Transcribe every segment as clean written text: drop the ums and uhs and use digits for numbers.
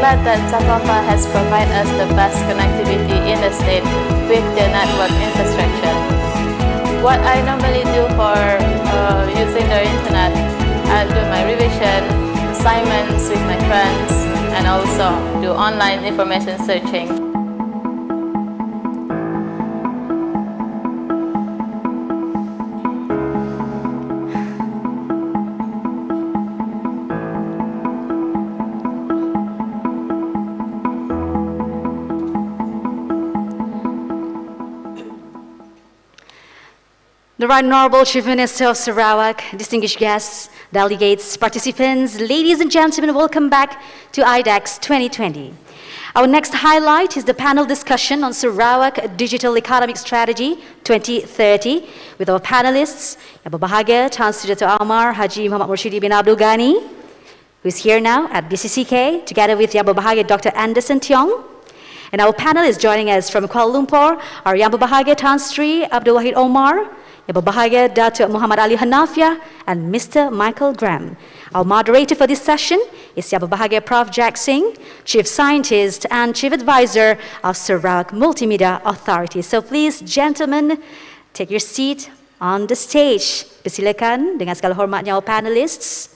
glad that Satwapa has provided us the best connectivity in the state with the network infrastructure. What I normally do for using the internet, I do my revision, assignments with my friends, and also do online information searching. The Right Honorable Chief Minister of Sarawak, distinguished guests, delegates, participants, ladies and gentlemen, welcome back to IDEX 2020. Our next highlight is the panel discussion on Sarawak Digital Economic Strategy 2030 with our panelists, Yang Berbahagia Tan Sri Dato' Amar Haji Muhammad Murshidi bin Abdul Ghani, who is here now at BCCK, together with Yang Berbahagia Dr. Anderson Tiong. And our panel is joining us from Kuala Lumpur, our Yang Berbahagia Tan Sri Abdul Wahid Omar, Yang Berbahagia Datuk Muhammad Ali Hanafiah, and Mr. Michael Graham. Our moderator for this session is Yang Berbahagia Prof. Jack Singh, Chief Scientist and Chief Advisor of Sarawak Multimedia Authority. So please, gentlemen, take your seat on the stage. Persilakan dengan segala hormatnya our panelists.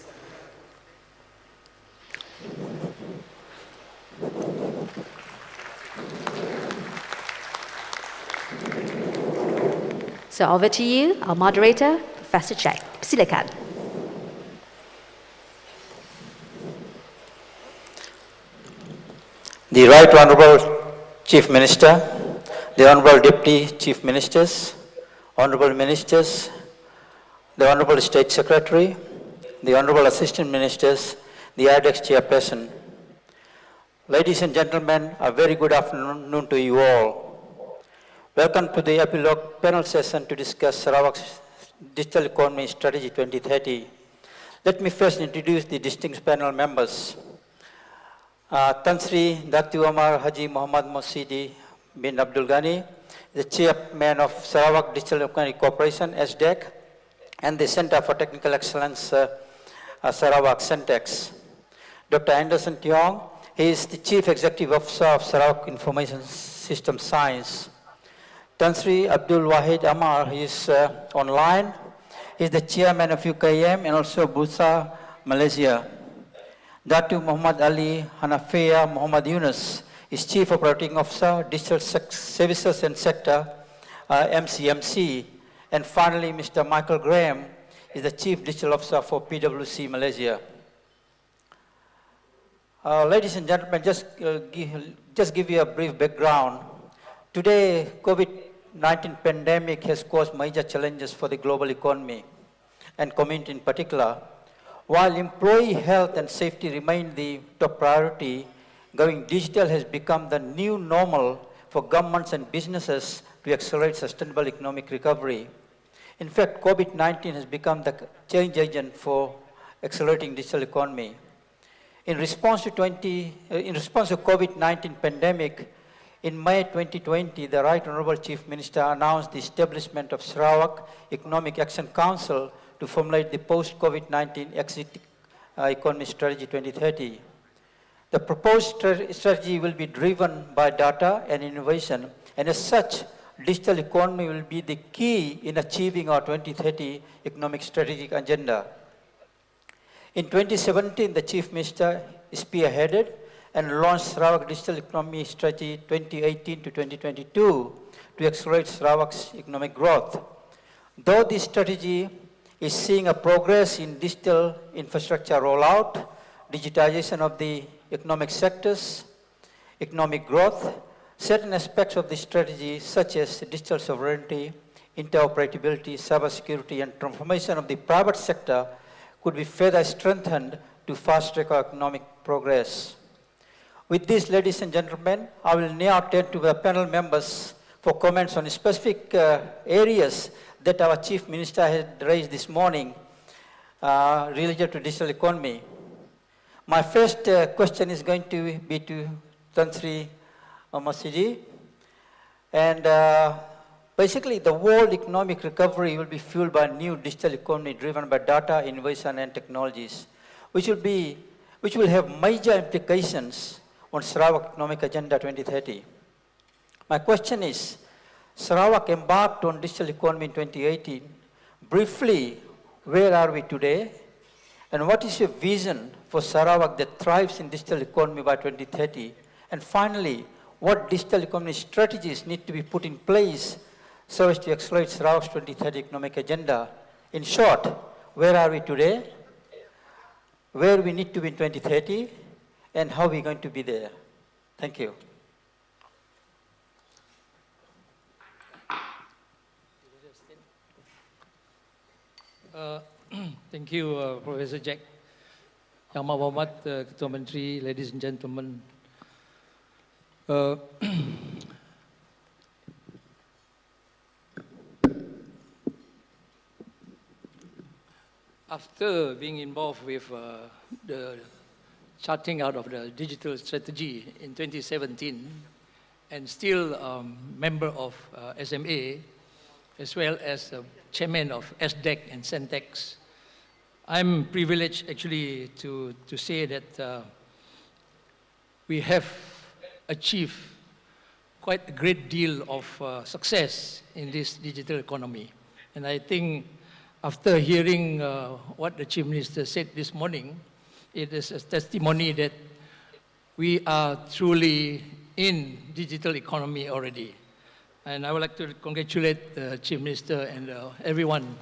So over to you, our moderator, Professor Jack. Silakan. The Right Honorable Chief Minister, the Honorable Deputy Chief Ministers, Honorable Ministers, the Honorable State Secretary, the Honorable Assistant Ministers, the IDEX Chairperson. Ladies and gentlemen, a very good afternoon to you all. Welcome to the epilogue panel session to discuss Sarawak's Digital Economy Strategy 2030. Let me first introduce the distinguished panel members. Tan Sri Dato' Amar Haji Muhammad Murshidi bin Abdul Ghani, the Chairman of Sarawak Digital Economy Corporation, SDEC, and the Center for Technical Excellence, Sarawak, Centex. Dr. Anderson Tiong, he is the Chief Executive Officer of Sarawak Information System Science. Tan Sri Abdul Wahid Amar, he is online. He is the chairman of UKM and also Bursa, Malaysia. Datuk Muhammad Ali Hanafiah Muhammad Yunus is Chief Operating Officer, Digital Services and Sector, MCMC. And finally, Mr. Michael Graham is the Chief Digital Officer for PwC Malaysia. Ladies and gentlemen, just give you a brief background. Today, COVID-19 pandemic has caused major challenges for the global economy and community in particular. While employee health and safety remain the top priority, going digital has become the new normal for governments and businesses to accelerate sustainable economic recovery. In fact, COVID-19 has become the change agent for accelerating digital economy. In response to COVID-19 pandemic, in May 2020, the Right Honorable Chief Minister announced the establishment of Sarawak Economic Action Council to formulate the post-COVID-19 exit economy strategy 2030. The proposed strategy will be driven by data and innovation, and as such, digital economy will be the key in achieving our 2030 economic strategic agenda. In 2017, the Chief Minister spearheaded and launched Sarawak Digital Economy Strategy 2018 to 2022 to accelerate Sarawak's economic growth. Though this strategy is seeing a progress in digital infrastructure rollout, digitization of the economic sectors, economic growth, certain aspects of the strategy such as digital sovereignty, interoperability, cybersecurity, and transformation of the private sector could be further strengthened to fast-track our economic progress. With this, ladies and gentlemen, I will now turn to the panel members for comments on specific areas that our Chief Minister had raised this morning related to digital economy. My first question is going to be to Tan Sri Murshidi. And basically, the world economic recovery will be fueled by a new digital economy driven by data, innovation, and technologies, which will have major implications on Sarawak Economic Agenda 2030. My question is, Sarawak embarked on digital economy in 2018. Briefly, where are we today? And what is your vision for Sarawak that thrives in digital economy by 2030? And finally, what digital economy strategies need to be put in place so as to accelerate Sarawak's 2030 economic agenda? In short, where are we today? Where we need to be in 2030? And how are we going to be there? Thank you. Thank you, Professor Jack. Yang Amat Berhormat, Ketua Menteri, ladies and gentlemen. After being involved with the charting out of the digital strategy in 2017, and still member of SMA, as well as chairman of SDEC and Centex, I'm privileged actually to say that we have achieved quite a great deal of success in this digital economy. And I think after hearing what the Chief Minister said this morning, it is a testimony that we are truly in digital economy already. And I would like to congratulate the Chief Minister and everyone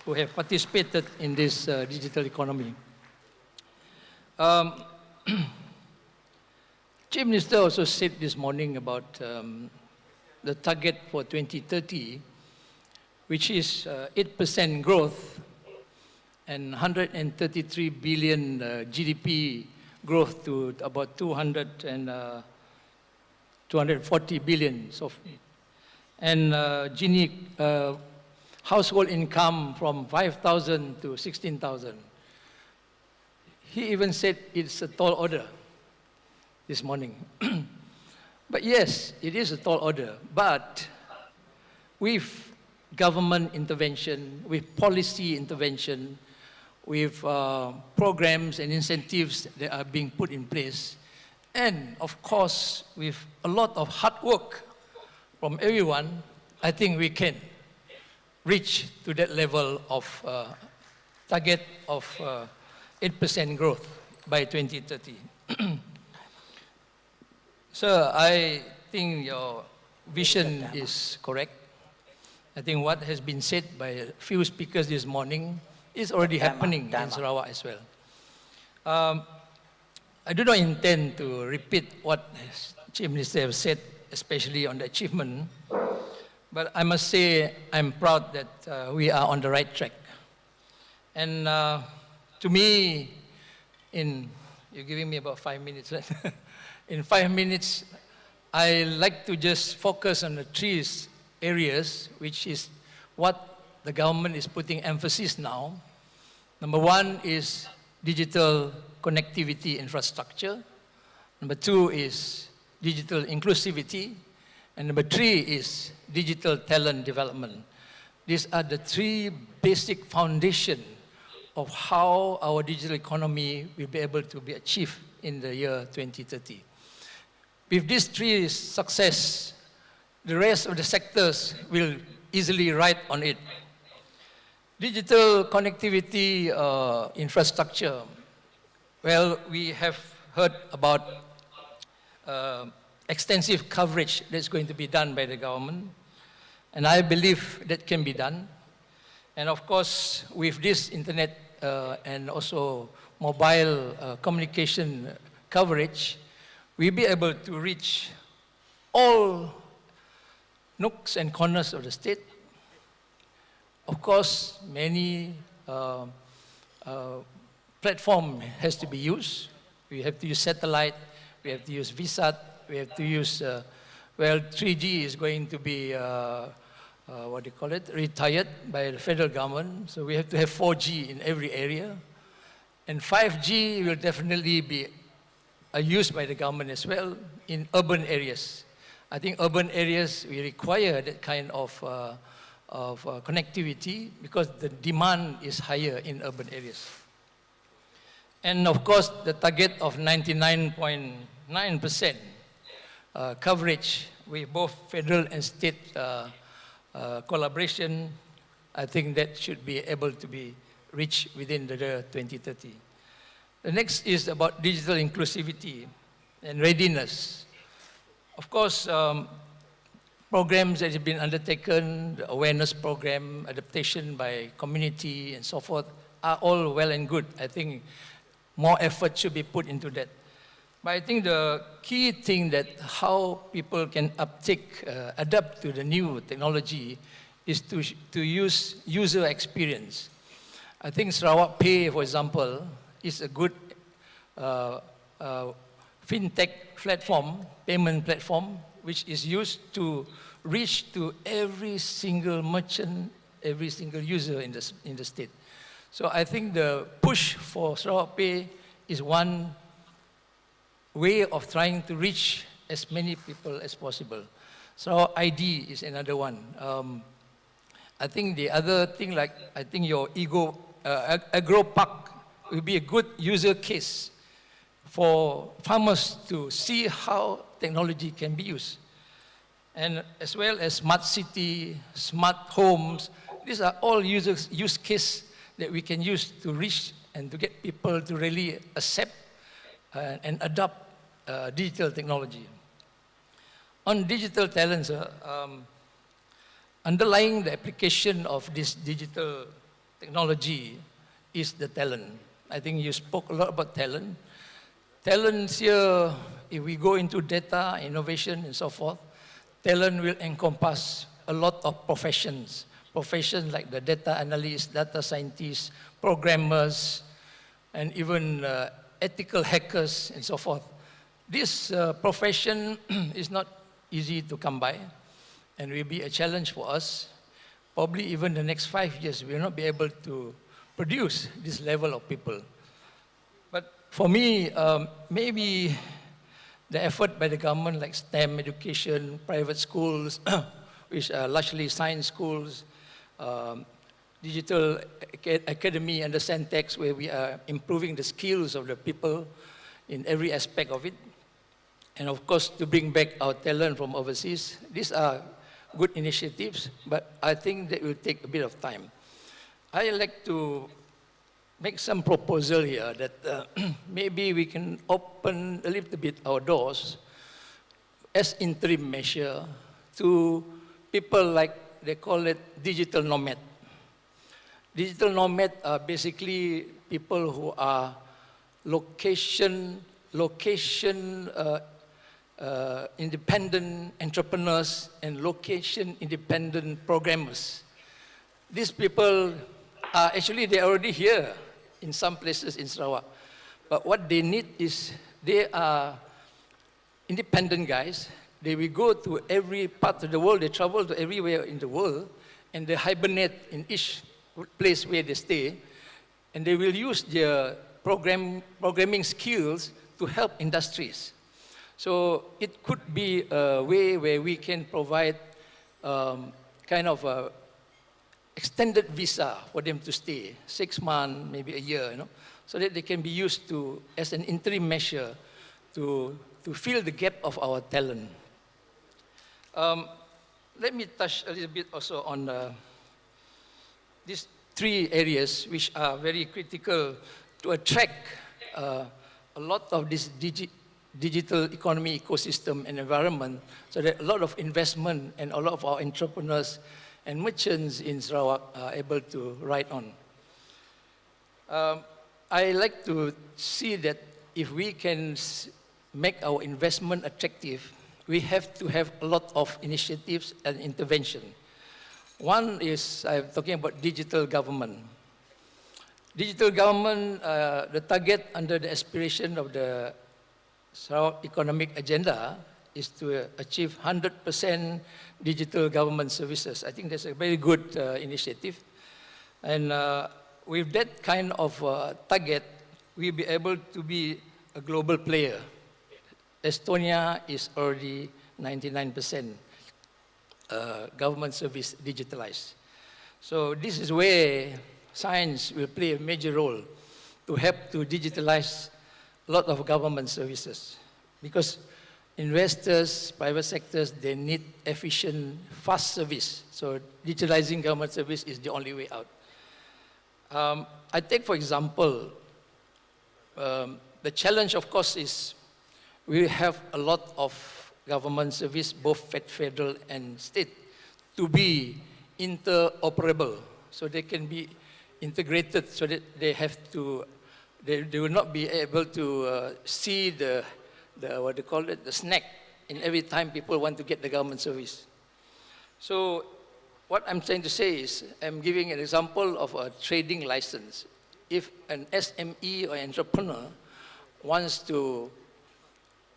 who have participated in this digital economy. Chief Minister also said this morning about the target for 2030, which is 8% growth and 133 billion GDP growth to about 240 billion. And Gini household income from 5,000 to 16,000. He even said it's a tall order this morning. But yes, it is a tall order, but with government intervention, with policy intervention, with programs and incentives that are being put in place, and of course, with a lot of hard work from everyone, I think we can reach to that level of target of 8% growth by 2030. Sir, I think your vision is correct. I think what has been said by a few speakers this morning is already happening in Sarawak as well. I do not intend to repeat what Chief Minister has said, especially on the achievement, but I must say I'm proud that we are on the right track. And to me, you're giving me about 5 minutes, right? In 5 minutes, I like to just focus on the three areas, which is what the government is putting emphasis now. Number one is digital connectivity infrastructure. Number two is digital inclusivity. And number three is digital talent development. These are the three basic foundations of how our digital economy will be able to be achieved in the year 2030. With these three success, the rest of the sectors will easily ride on it. Digital connectivity infrastructure. Well, we have heard about extensive coverage that's going to be done by the government, and I believe that can be done. And of course, with this internet and also mobile communication coverage, we'll be able to reach all nooks and corners of the state. Of course, many platform has to be used. We have to use satellite, we have to use VSAT, we have to use, well, 3G is going to be, what do you call it, retired by the federal government. So we have to have 4G in every area. And 5G will definitely be used by the government as well in urban areas. I think urban areas, we require that kind of connectivity because the demand is higher in urban areas. And of course, the target of 99.9% 99% coverage with both federal and state collaboration, I think that should be able to be reached within the year 2030. The next is about digital inclusivity and readiness. Of course, programs that have been undertaken, the awareness program, adaptation by community and so forth, are all well and good. I think more effort should be put into that. But I think the key thing that how people can adapt to the new technology is to use user experience. I think Sarawak Pay, for example, is a good fintech platform, payment platform, which is used to reach to every single merchant, every single user in the state. So I think the push for Sarawak Pay is one way of trying to reach as many people as possible. Sarawak ID is another one. I think the other thing, like I think your agro park will be a good user case for farmers to see how technology can be used. And as well as smart city, smart homes, these are all use cases that we can use to reach and to get people to really accept and adopt digital technology. On digital talents, underlying the application of this digital technology is the talent. I think you spoke a lot about talent. Talents here, if we go into data, innovation, and so forth, talent will encompass a lot of professions. Professions like the data analysts, data scientists, programmers, and even ethical hackers, and so forth. This profession is not easy to come by, and will be a challenge for us. Probably even the next 5 years, we will not be able to produce this level of people. But for me, maybe the effort by the government, like STEM education, private schools, which are largely science schools, digital academy and the Centex, where we are improving the skills of the people in every aspect of it. And of course, to bring back our talent from overseas. These are good initiatives, but I think that will take a bit of time. I like to make some proposal here that maybe we can open a little bit our doors as interim measure to people like, they call it digital nomad. Digital nomad are basically people who are location independent entrepreneurs and location independent programmers. These people are actually, they're already here in some places in Sarawak. But what they need is, they are independent guys. They will go to every part of the world, they travel to everywhere in the world, and they hibernate in each place where they stay, and they will use their programming skills to help industries. So it could be a way where we can provide kind of a extended visa for them to stay, 6 months, maybe a year, so that they can be used to, as an interim measure, to fill the gap of our talent. Let me touch a little bit also on these 3 areas which are very critical to attract a lot of this digital economy ecosystem and environment, so that a lot of investment and a lot of our entrepreneurs and merchants in Sarawak are able to ride on. I like to see that if we can make our investment attractive, we have to have a lot of initiatives and intervention. One is, I'm talking about digital government. Digital government, the target under the aspiration of the Sarawak economic agenda is to achieve 100% digital government services. I think that's a very good initiative. And with that kind of target, we'll be able to be a global player. Estonia is already 99% government service digitalized. So this is where science will play a major role to help to digitalize a lot of government services. because investors, private sectors, they need efficient, fast service. So digitalizing government service is the only way out. I take, for example, the challenge, of course, is we have a lot of government service, both federal and state, to be interoperable. So they can be integrated so that they have to, they will not be able to see the what they call it, the snack in every time people want to get the government service. So what I'm trying to say is, I'm giving an example of a trading license. If an SME or entrepreneur wants to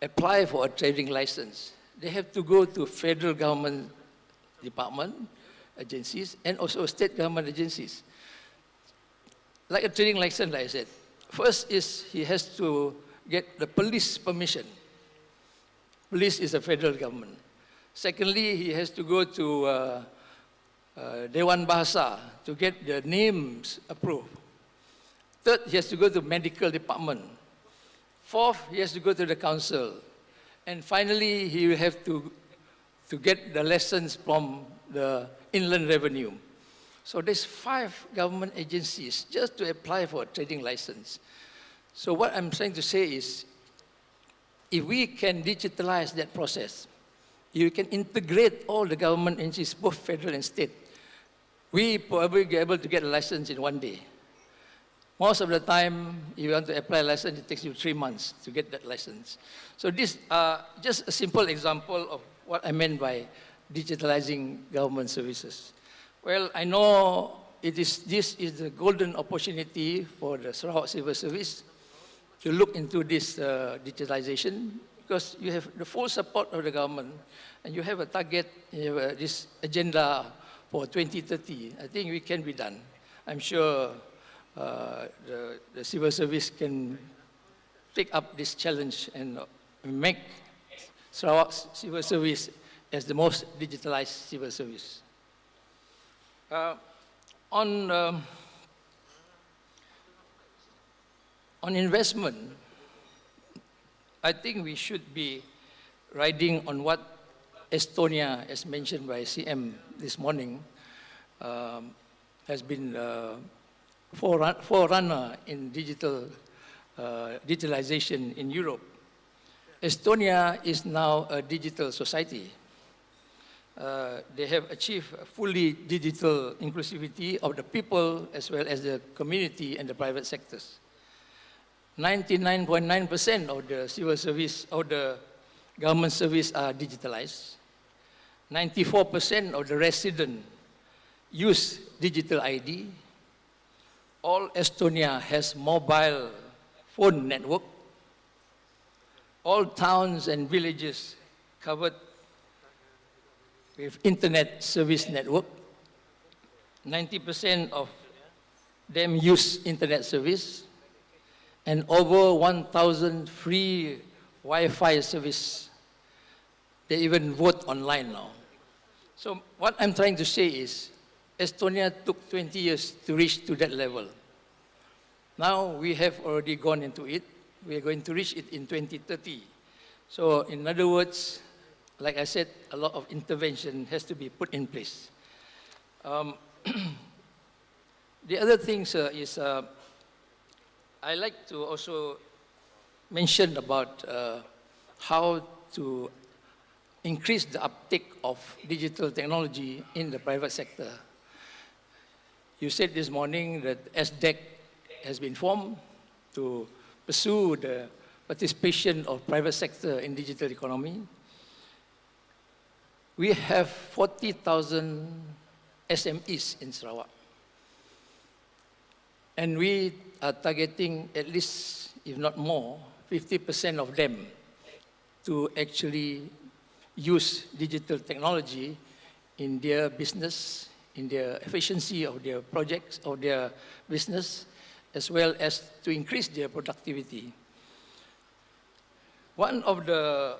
apply for a trading license, they have to go to federal government department, agencies, and also state government agencies. Like a trading license, like I said, first is he has to get the police permission. Police is the federal government. Secondly, he has to go to Dewan Bahasa to get the names approved. Third, he has to go to medical department. Fourth, he has to go to the council. And finally, he will have to get the license from the Inland Revenue. So there's 5 government agencies just to apply for a trading license. So what I'm trying to say is, if we can digitalize that process, you can integrate all the government agencies, both federal and state, we probably be able to get a license in 1 day. Most of the time, if you want to apply a license, it takes you 3 months to get that license. So this just a simple example of what I meant by digitalizing government services. Well, I know this is the golden opportunity for the Sarawak Civil Service to look into this digitalization, because you have the full support of the government and you have a target, you have this agenda for 2030. I think we can be done. I'm sure the civil service can take up this challenge and make Sarawak civil service as the most digitalized civil service. On investment, I think we should be riding on what Estonia, as mentioned by CM this morning, has been forerunner in digitalization in Europe. Estonia is now a digital society. They have achieved fully digital inclusivity of the people as well as the community and the private sectors. 99.9% of the civil service or the government service are digitalized. 94% of the residents use digital ID. All Estonia has mobile phone network. All towns and villages covered with internet service network. 90% of them use internet service, and over 1,000 free Wi-Fi service. They even vote online now. So what I'm trying to say is, Estonia took 20 years to reach to that level. Now we have already gone into it. We are going to reach it in 2030. So in other words, like I said, a lot of intervention has to be put in place. The other thing is, I like to also mention about how to increase the uptake of digital technology in the private sector. You said this morning that SDEC has been formed to pursue the participation of private sector in digital economy. We have 40,000 SMEs in Sarawak. And we are targeting at least, if not more, 50% of them to actually use digital technology in their business, in their efficiency of their projects, of their business, as well as to increase their productivity. One of the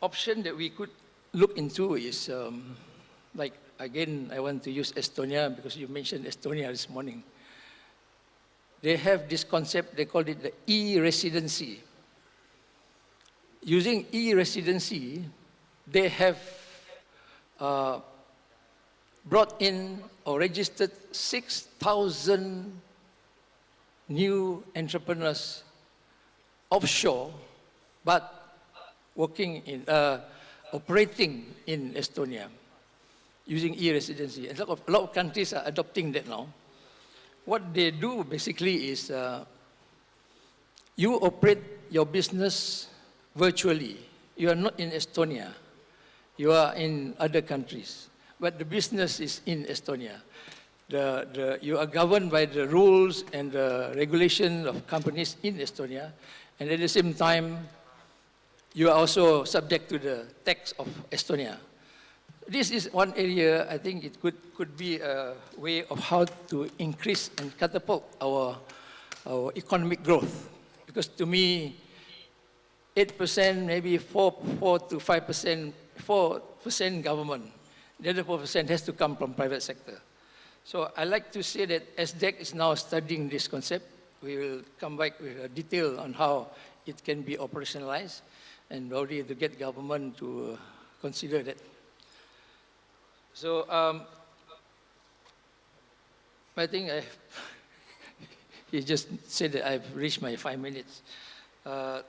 options that we could look into is, like, again, I want to use Estonia because you mentioned Estonia this morning. They have this concept, they call it the e-residency. using e-residency, they have brought in or registered 6,000 new entrepreneurs offshore, but working in, operating in Estonia using e-residency. A lot of countries are adopting that now. What they do basically is you operate your business virtually. You are not in Estonia. You are in other countries, but the business is in Estonia. You are governed by the rules and the regulation of companies in Estonia, and at the same time, you are also subject to the tax of Estonia. This is one area I think it could be a way of how to increase and catapult our economic growth. Because to me, 8%, maybe 4 to 5%, 4% government. The other 4% has to come from private sector. So I like to say that SDEC is now studying this concept. We will come back with a detail on how it can be operationalized and probably to get government to consider that. So I think he just said that I've reached my 5 minutes. Well,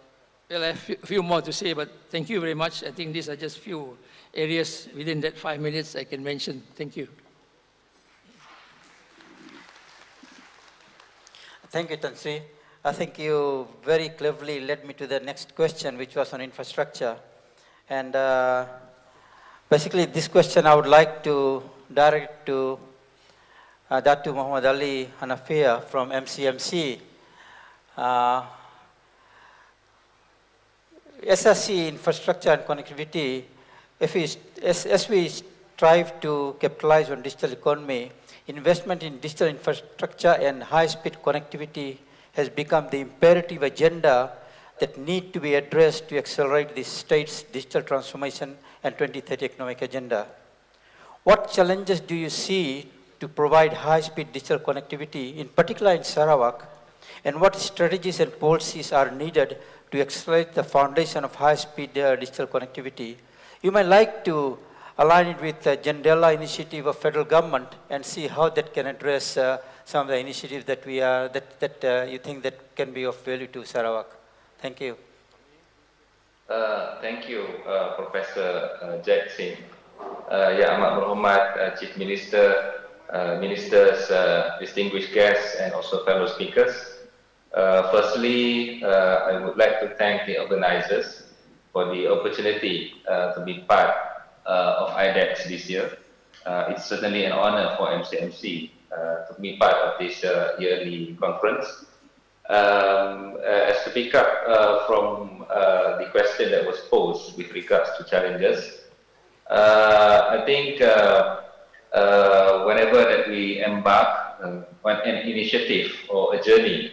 I have a few more to say, but thank you very much. I think these are just few areas within that 5 minutes I can mention. Thank you. Thank you, Tan Sri. I think you very cleverly led me to the next question, which was on infrastructure. And basically, this question I would like to direct to Datuk Muhammad Ali Hanafia from MCMC. SRC infrastructure and connectivity, as we strive to capitalize on digital economy, investment in digital infrastructure and high-speed connectivity has become the imperative agenda that need to be addressed to accelerate the state's digital transformation and 2030 economic agenda. What challenges do you see to provide high-speed digital connectivity, in particular in Sarawak, and what strategies and policies are needed to accelerate the foundation of high-speed digital connectivity? You might like to align it with the Jendela initiative of federal government and see how that can address some of the initiatives that you think that can be of value to Sarawak. Thank you. Thank you, Professor Jackson. Ya, Amat Berhormat Chief Minister, Ministers, distinguished guests, and also fellow speakers. Firstly, I would like to thank the organizers for the opportunity to be part of IDEX this year. It's certainly an honor for MCMC to be part of this yearly conference. As to pick up from the question that was posed with regards to challenges, I think whenever that we embark on an initiative or a journey,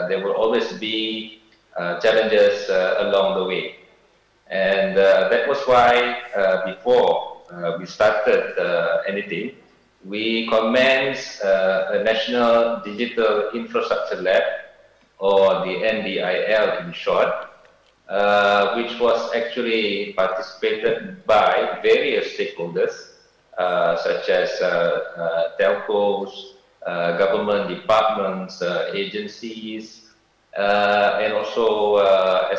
there will always be challenges along the way. And that was why before we started anything, we commenced a National Digital Infrastructure Lab, or the NDIL in short, which was actually participated by various stakeholders, such as telcos, government departments, agencies, and also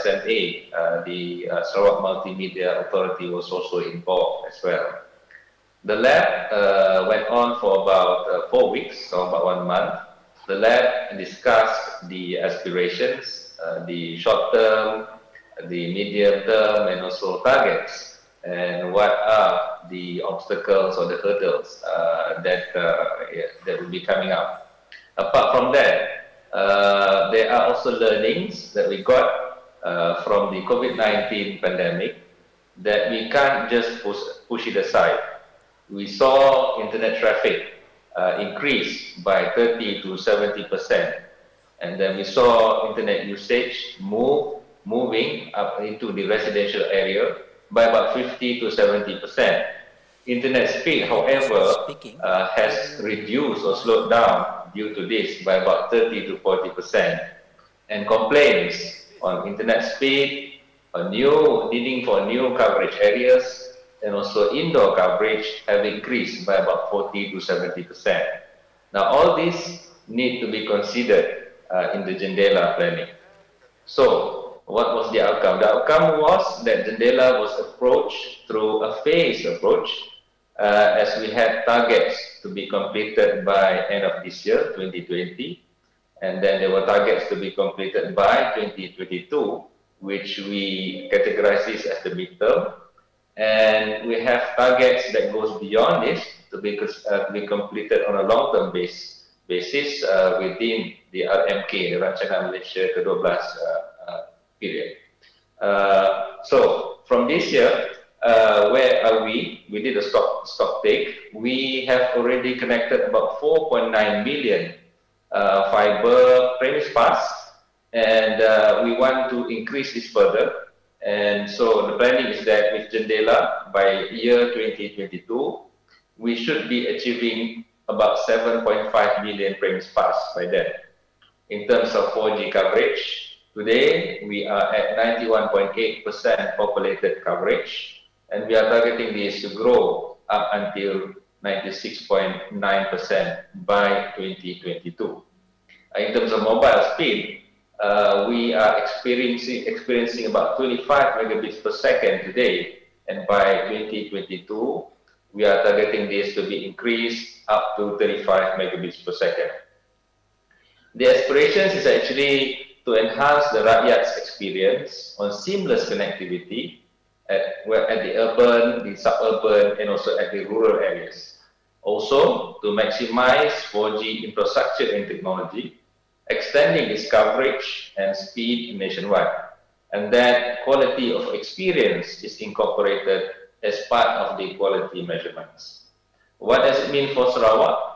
SMA, the Sarawak Multimedia Authority, was also involved as well. The lab went on for about 4 weeks, so about 1 month. The lab discussed the aspirations, the short term, the medium term, and also targets, and what are the obstacles or the hurdles that will be coming up. Apart from that, there are also learnings that we got from the COVID-19 pandemic that we can't just push it aside. We saw internet traffic increase by 30 to 70%, and then we saw internet usage moving up into the residential area by about 50 to 70%. Internet speed, however, has reduced or slowed down due to this by about 30 to 40%. And complaints on internet speed, needing for new coverage areas, and also indoor coverage have increased by about 40 to 70%. Now, all these need to be considered in the Jendela planning. So, what was the outcome? The outcome was that Jendela was approached through a phased approach, as we had targets to be completed by end of this year, 2020, and then there were targets to be completed by 2022, which we categorize this as the midterm, and we have targets that goes beyond this to be completed on a long-term basis within the RMK, the Rancangan Malaysia ke-12 period. So from this year, where are we? We did a stock take. We have already connected about 4.9 million fiber premise pass, and we want to increase this further. And so the planning is that with Jendela, by year 2022, we should be achieving about 7.5 million premise pass by then. In terms of 4G coverage, today we are at 91.8% populated coverage, and we are targeting this to grow up until 96.9% by 2022. In terms of mobile speed, we are experiencing about 25 megabits per second today, and by 2022, we are targeting this to be increased up to 35 megabits per second. The aspirations is actually to enhance the rakyat's experience on seamless connectivity at the urban, the suburban, and also at the rural areas. Also, to maximize 4G infrastructure and technology, extending its coverage and speed nationwide, and that quality of experience is incorporated as part of the quality measurements. What does it mean for Sarawak?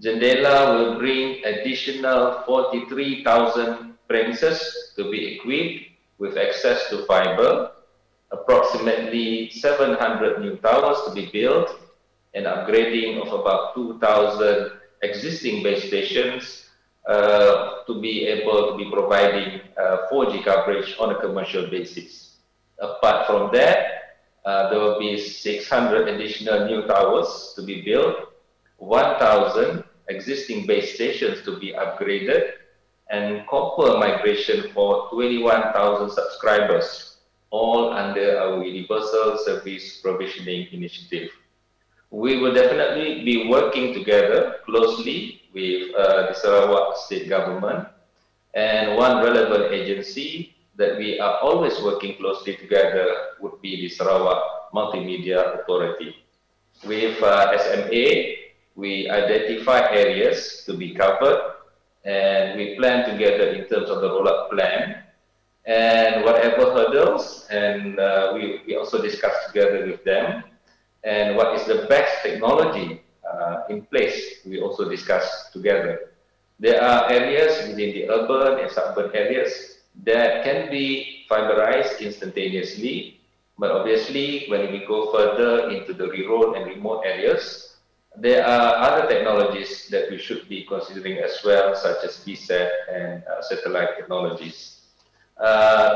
Jendela will bring additional 43,000 premises to be equipped with access to fiber, approximately 700 new towers to be built, and upgrading of about 2,000 existing base stations to be able to be providing 4G coverage on a commercial basis. Apart from that, there will be 600 additional new towers to be built, 1,000 existing base stations to be upgraded, and copper migration for 21,000 subscribers, all under our Universal Service Provisioning Initiative. We will definitely be working together closely with the Sarawak State Government, and one relevant agency that we are always working closely together would be the Sarawak Multimedia Authority. With SMA, we identify areas to be covered, and we plan together in terms of the rollout plan, and whatever hurdles, and we also discuss together with them, and what is the best technology in place, we also discuss together. There are areas within the urban and suburban areas that can be fiberized instantaneously, but obviously when we go further into the rural and remote areas, there are other technologies that we should be considering as well, such as VSAT and satellite technologies.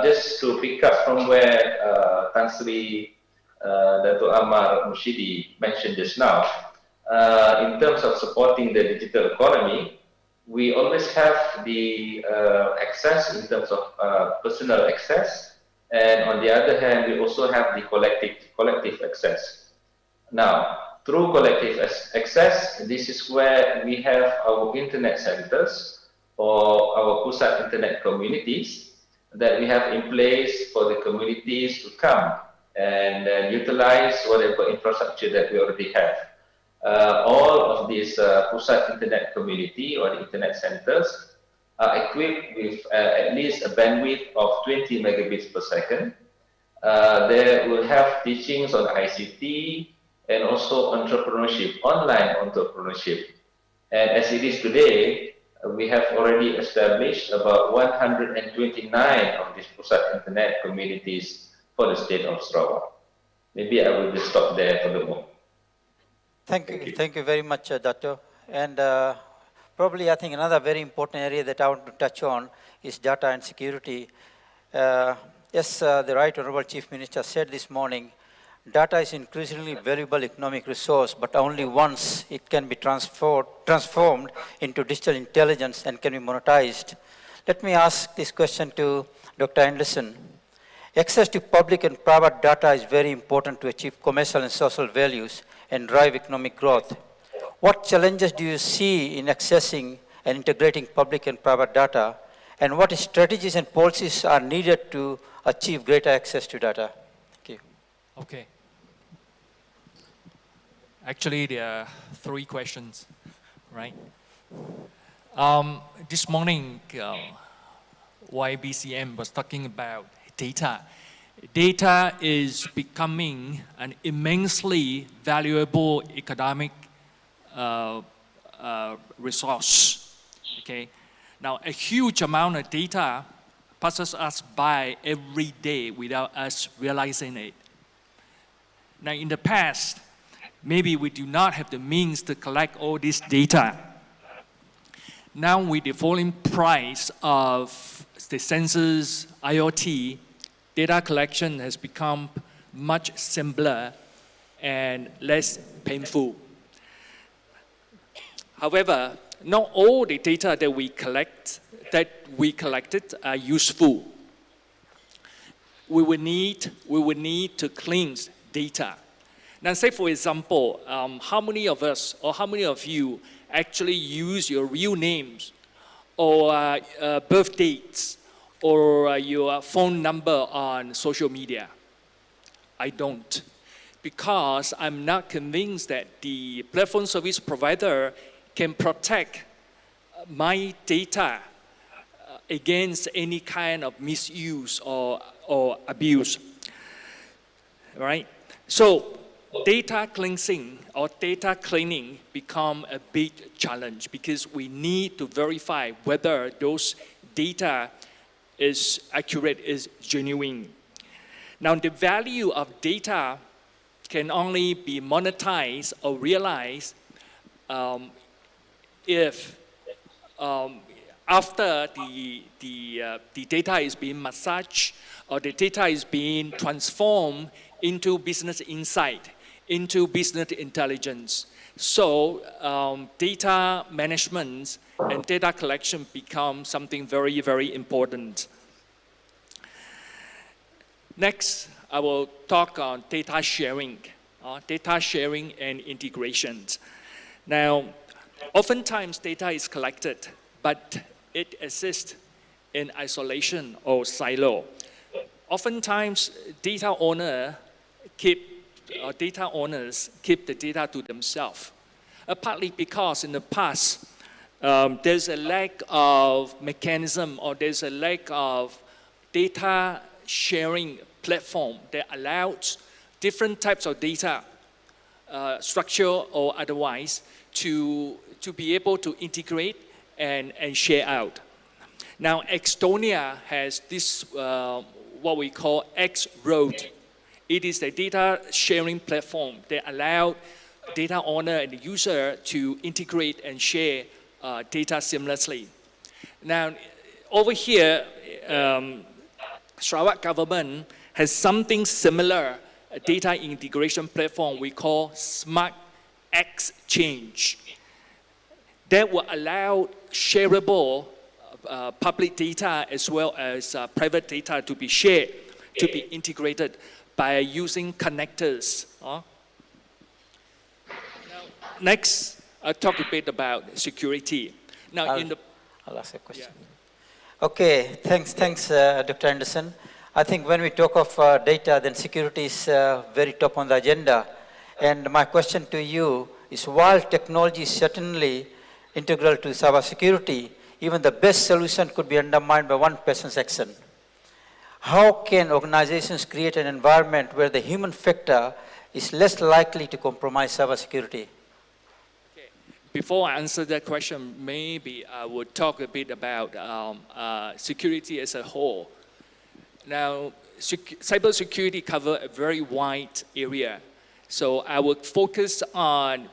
Just to pick up from where Tan Sri Dato' Amar Mushidi mentioned just now, in terms of supporting the digital economy, we always have the access in terms of personal access, and on the other hand, we also have the collective access. Now, through collective access, this is where we have our internet centers or our pusat internet communities that we have in place for the communities to come and utilize whatever infrastructure that we already have. All of these pusat internet community or the internet centers are equipped with at least a bandwidth of 20 megabits per second. They will have teachings on ICT and also entrepreneurship, online entrepreneurship. And as it is today, we have already established about 129 of these pusat internet communities for the state of Sarawak. Maybe I will just stop there for the moment. Thank you very much, Dato'. And probably I think another very important area that I want to touch on is data and security. Yes, the Right Honorable Chief Minister said this morning, data is increasingly valuable economic resource, but only once it can be transformed into digital intelligence and can be monetized. Let me ask this question to Dr. Anderson. Access to public and private data is very important to achieve commercial and social values and drive economic growth. What challenges do you see in accessing and integrating public and private data, and what strategies and policies are needed to achieve greater access to data? Thank you. Okay. Actually, there are 3 questions, right? This morning, YBCM was talking about data. Data is becoming an immensely valuable economic resource, okay? Now, a huge amount of data passes us by every day without us realizing it. Now, in the past, maybe we do not have the means to collect all this data. Now, with the falling price of the sensors, IoT, data collection has become much simpler and less painful. However, not all the data that we collected are useful. We will need to cleanse data. Now, say for example, how many of us or how many of you actually use your real names or birth dates or your phone number on social media? I don't, because I'm not convinced that the platform service provider can protect my data against any kind of misuse or abuse, right? So data cleansing or data cleaning become a big challenge because we need to verify whether those data is accurate, is genuine. Now, the value of data can only be monetized or realized if after the data is being massaged or the data is being transformed into business insight, into business intelligence. So data management and data collection become something very, very important. Next, I will talk on data sharing and integrations. Now, oftentimes data is collected, but it exists in isolation or silo. Oftentimes, data owners keep the data to themselves, partly because in the past, there's a lack of mechanism or there's a lack of data sharing platform that allows different types of data, structure or otherwise, to be able to integrate and share out. Now, Estonia has this, what we call X-Road. It is a data sharing platform that allows data owner and the user to integrate and share data seamlessly. Now, over here, Sarawak government has something similar, a data integration platform we call Smart Exchange that will allow shareable public data as well as private data to be shared, to be integrated by using connectors. Now, next, I'll talk a bit about security. Now, I'll ask a question. Yeah. Okay, thanks, Dr. Anderson. I think when we talk of data, then security is very top on the agenda. And my question to you is, while technology is certainly integral to cybersecurity, even the best solution could be undermined by one person's action. How can organizations create an environment where the human factor is less likely to compromise cybersecurity? Okay. Before I answer that question, maybe I would talk a bit about security as a whole. Now, cybersecurity covers a very wide area. So I will focus on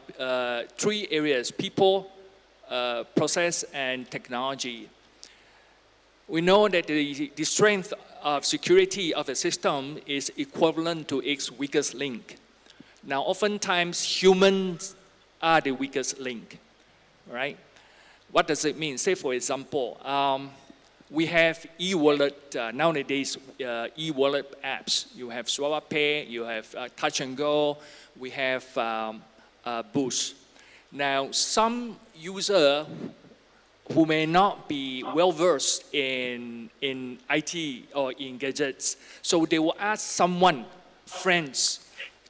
3 areas: people, process, and technology. we know that the strength of security of a system is equivalent to its weakest link. Now, oftentimes, humans are the weakest link, right? What does it mean? Say, for example, we have e-wallet, nowadays, e-wallet apps. You have SARAWAK Pay, you have Touch and Go, we have Boost. Now, some user who may not be well-versed in IT or in gadgets, so they will ask someone, friends,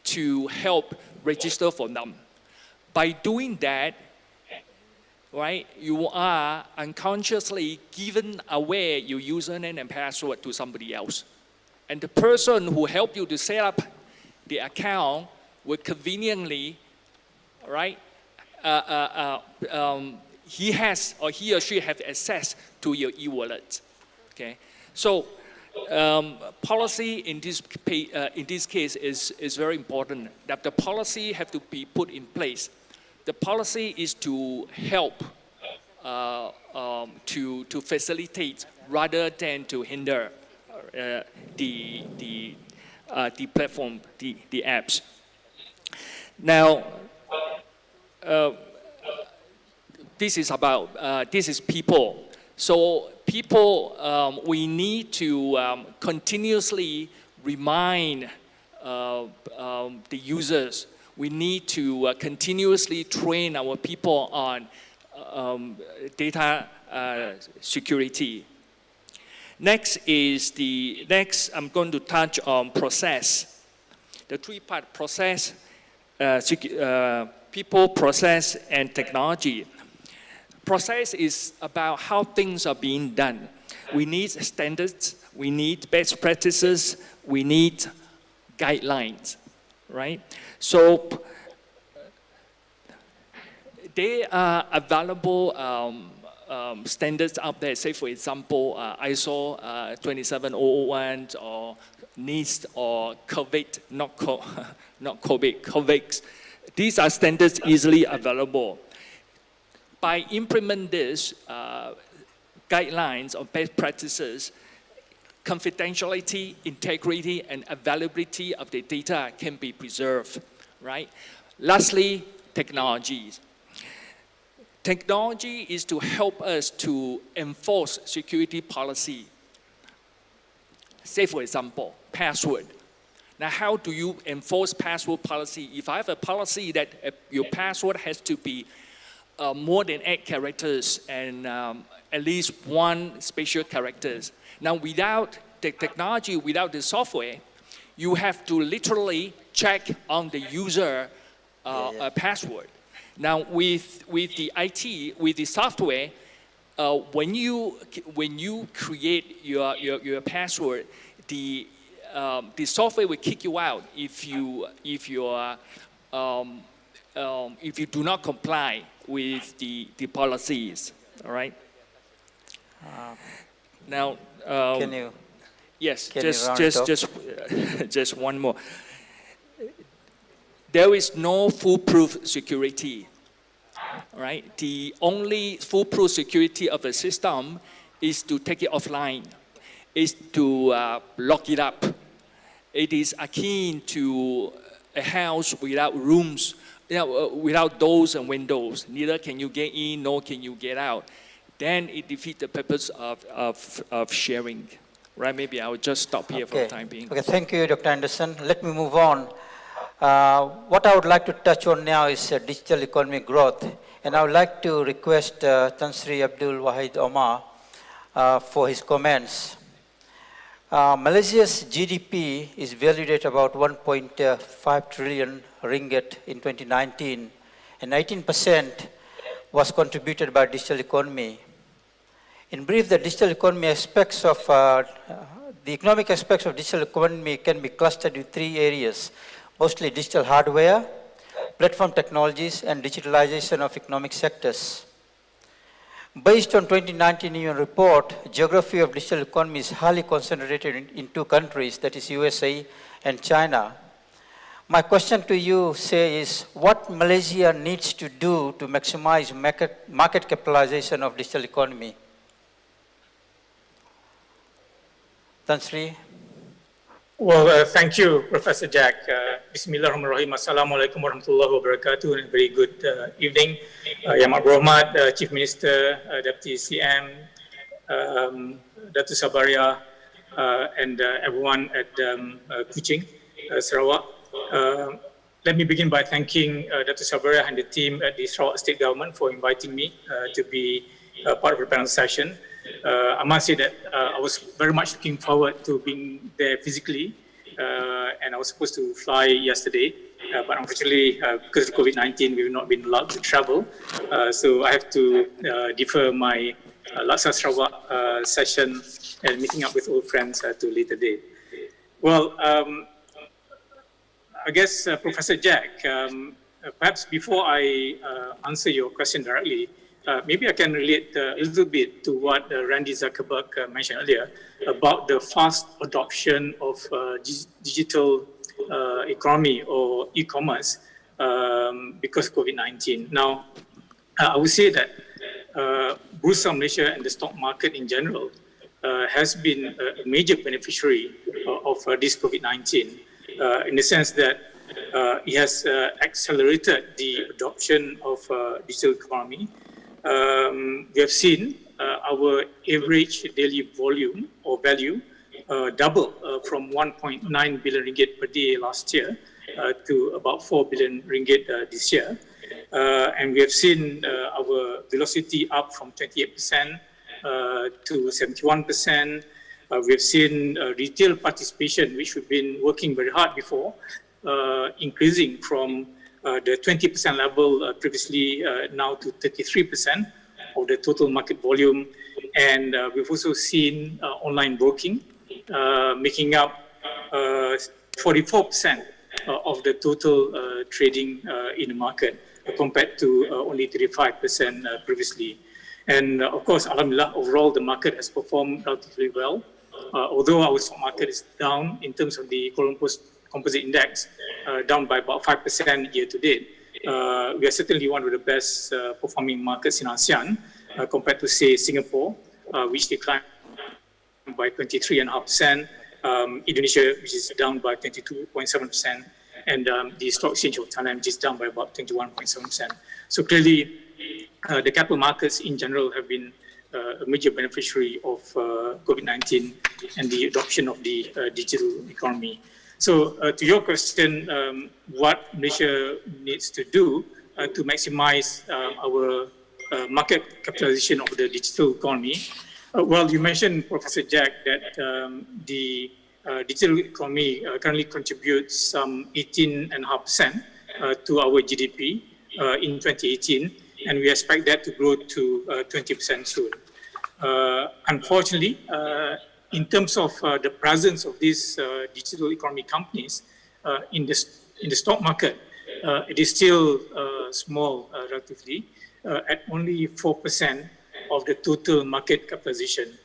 to help register for them. By doing that, right, you are unconsciously giving away your username and password to somebody else. And the person who helped you to set up the account will conveniently, right, he has or he or she has access to your e-wallet, okay? So policy in this case is very important, that the policy have to be put in place. The policy is to help, to facilitate rather than to hinder the platform, the apps. Now, this is people. So people, we need to continuously remind the users. We need to continuously train our people on data security. Next I'm going to touch on process. The three-part process, people, process, and technology. Process is about how things are being done. We need standards, we need best practices, we need guidelines, right? So there are available standards out there. Say, for example, ISO 27001 or NIST or COVID, not COVID, COVIX. These are standards easily available. By implementing this guidelines or best practices, confidentiality, integrity, and availability of the data can be preserved, right? Lastly, technologies. Technology is to help us to enforce security policy. Say, for example, password. Now, how do you enforce password policy? If I have a policy that your password has to be more than 8 characters and at least 1 special characters. Now, without the technology, without the software, you have to literally check on the user password. Now, with the IT, with the software, when you create your password, the software will kick you out if you do not comply with the policies. All right. Now, can you? Yes, can just one more. There is no foolproof security. All right. The only foolproof security of a system is to take it offline, is to lock it up. It is akin to a house without rooms, without doors and windows. Neither can you get in, nor can you get out. Then it defeats the purpose of sharing. Right? Maybe I will just stop here for the time being. Okay, thank you, Dr. Anderson. Let me move on. What I would like to touch on now is digital economy growth. And I would like to request Tan Sri Abdul Wahid Omar for his comments. Malaysia's GDP is valued at about 1.5 trillion ringgit in 2019, and 19% was contributed by digital economy. In brief, the digital economy aspects of the economic aspects of digital economy can be clustered in 3 areas: mostly digital hardware, platform technologies, and digitalization of economic sectors. Based on 2019 UN report, geography of digital economy is highly concentrated in 2 countries, that is USA and China. My question to you, is what Malaysia needs to do to maximize market capitalization of digital economy? Tan Sri. Well, thank you, Professor Jack. Bismillahirrahmanirrahim. Assalamualaikum warahmatullahi wabarakatuh. And a very good evening. Yang Berhormat Chief Minister, Deputy CM, Datuk Sabaria, and everyone at Kuching, Sarawak. Let me begin by thanking Datuk Sabaria and the team at the Sarawak State Government for inviting me to be part of the panel session. I must say that I was very much looking forward to being there physically, and I was supposed to fly yesterday, but unfortunately, because of COVID-19, we've not been allowed to travel, so I have to defer my Laksa Sarawak session and meeting up with old friends to a later date. Well, I guess, Professor Jack, perhaps before I answer your question directly, maybe I can relate a little bit to what Randy Zuckerberg mentioned earlier about the fast adoption of digital economy or e-commerce because of COVID-19. Now, I would say that Bursa Malaysia and the stock market in general has been a major beneficiary of this COVID-19 in the sense that it has accelerated the adoption of digital economy. We have seen our average daily volume or value double from 1.9 billion ringgit per day last year to about 4 billion ringgit this year. And we have seen our velocity up from 28% to 71%. We have seen retail participation, which we've been working very hard before, increasing from the 20% level previously now to 33% of the total market volume. And we've also seen online broking making up 44% of the total trading in the market compared to only 35% previously. And of course, alhamdulillah, overall the market has performed relatively well. Although our stock market is down in terms of the Kuala Lumpur Composite Index, down by about 5% year to date, we are certainly one of the best performing markets in ASEAN compared to, say, Singapore, which declined by 23.5%, Indonesia, which is down by 22.7%, and the stock exchange of Thailand, which is down by about 21.7%. So clearly, the capital markets in general have been a major beneficiary of COVID-19 and the adoption of the digital economy. So to your question, what Malaysia needs to do to maximize our market capitalization of the digital economy? Well, you mentioned, Professor Jack, that the digital economy currently contributes some 18.5% to our GDP in 2018, and we expect that to grow to 20% soon. Unfortunately, in terms of the presence of these digital economy companies in the stock market, it is still small relatively, at only 4% of the total market capitalization,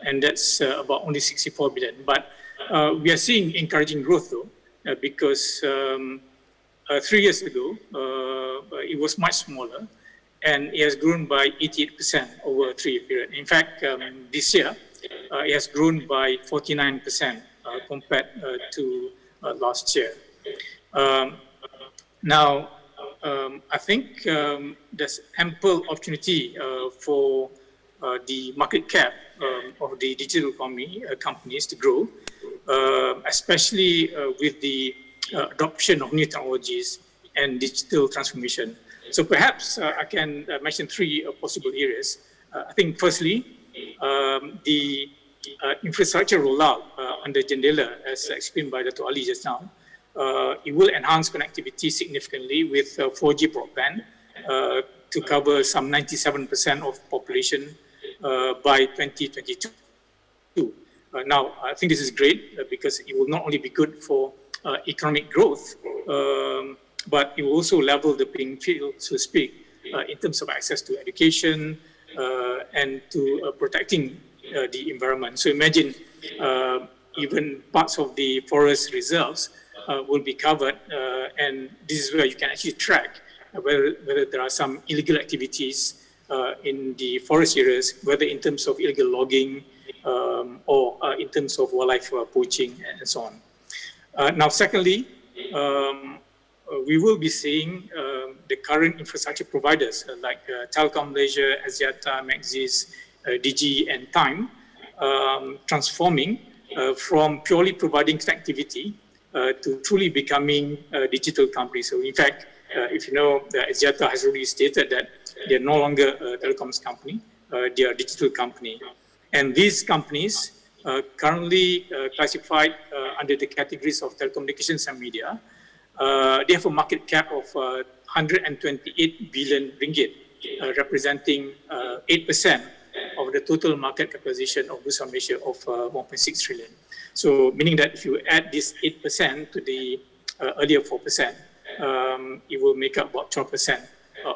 and that's about only 64 billion. But we are seeing encouraging growth though, because 3 years ago, it was much smaller, and it has grown by 88% over a 3-year period. In fact, this year, it has grown by 49% compared to last year. Now, I think there's ample opportunity for the market cap of the digital economy companies to grow, especially with the adoption of new technologies and digital transformation. So perhaps I can mention 3 possible areas. I think firstly, the infrastructure rollout under Jendela, as explained by Dr. Ali just now, it will enhance connectivity significantly with 4G broadband to cover some 97% of population by 2022. Now, I think this is great because it will not only be good for economic growth, but it will also level the playing field, so to speak, in terms of access to education and to protecting the environment. So imagine even parts of the forest reserves will be covered, and this is where you can actually track whether there are some illegal activities in the forest areas, whether in terms of illegal logging or in terms of wildlife poaching and so on. Now, secondly, we will be seeing the current infrastructure providers like Telkom Malaysia, Axiata, Maxis, Digi, and Time transforming from purely providing connectivity to truly becoming a digital company. So, in fact, if you know, Axiata has already stated that they are no longer a telecoms company, they are a digital company. And these companies currently classified under the categories of telecommunications and media. They have a market cap of 128 billion ringgit, representing 8% of the total market capitalization of Bursa Malaysia of 1.6 trillion. So, meaning that if you add this 8% to the earlier 4%, it will make up about 12%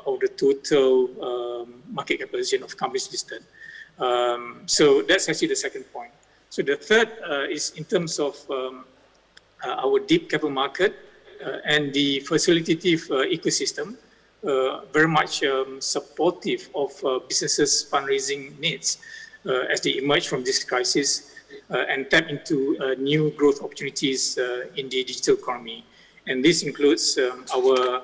of the total market capitalization of companies listed. So that's actually the second point. So the third is in terms of our deep capital market and the facilitative ecosystem, very much supportive of businesses' fundraising needs as they emerge from this crisis and tap into new growth opportunities in the digital economy. And this includes our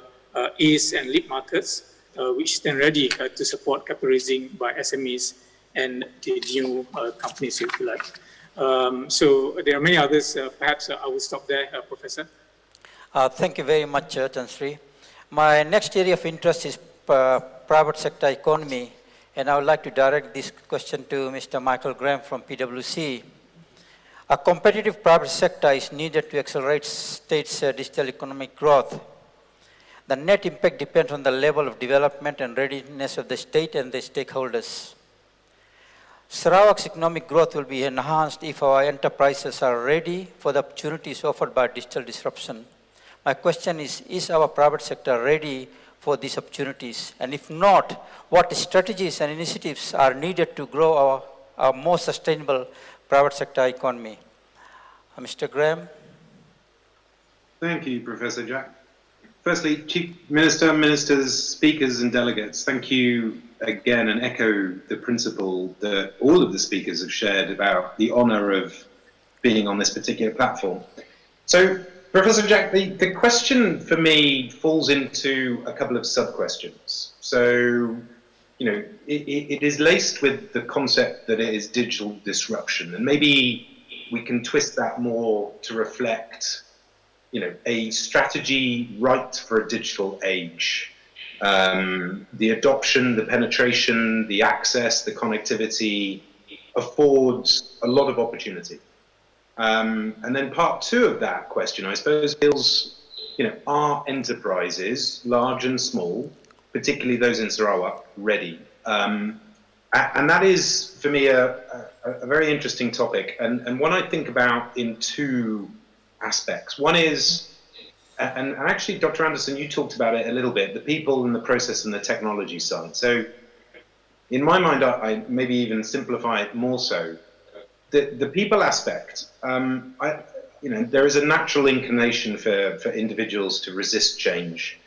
ACE and LEAD markets, which stand ready to support capital raising by SMEs and the new companies, if you like. So there are many others. Perhaps I will stop there, Professor. Thank you very much, Tan Sri. My next area of interest is private sector economy, and I would like to direct this question to Mr. Michael Graham from PwC. A competitive private sector is needed to accelerate state's digital economic growth. The net impact depends on the level of development and readiness of the state and the stakeholders. Sarawak's economic growth will be enhanced if our enterprises are ready for the opportunities offered by digital disruption. My question is our private sector ready for these opportunities? And if not, what strategies and initiatives are needed to grow our more sustainable private sector economy? Mr. Graham. Thank you, Professor Jack. Firstly, Chief Minister, Ministers, Speakers and Delegates, thank you again and echo the principle that all of the speakers have shared about the honour of being on this particular platform. So, Professor Jack, the question for me falls into a couple of sub-questions. So, you know, it is laced with the concept that it is digital disruption, and maybe we can twist that more to reflect, you know, a strategy right for a digital age. The adoption, the penetration, the access, the connectivity affords a lot of opportunity. And then part two of that question, I suppose, deals, you know, are enterprises, large and small, particularly those in Sarawak, ready? And that is, for me, a very interesting topic, and one I think about in two aspects. One is, and actually, Dr. Anderson, you talked about it a little bit, the people and the process and the technology side. So, in my mind, I maybe even simplify it more so. The people aspect, you know, there is a natural inclination for individuals to resist change,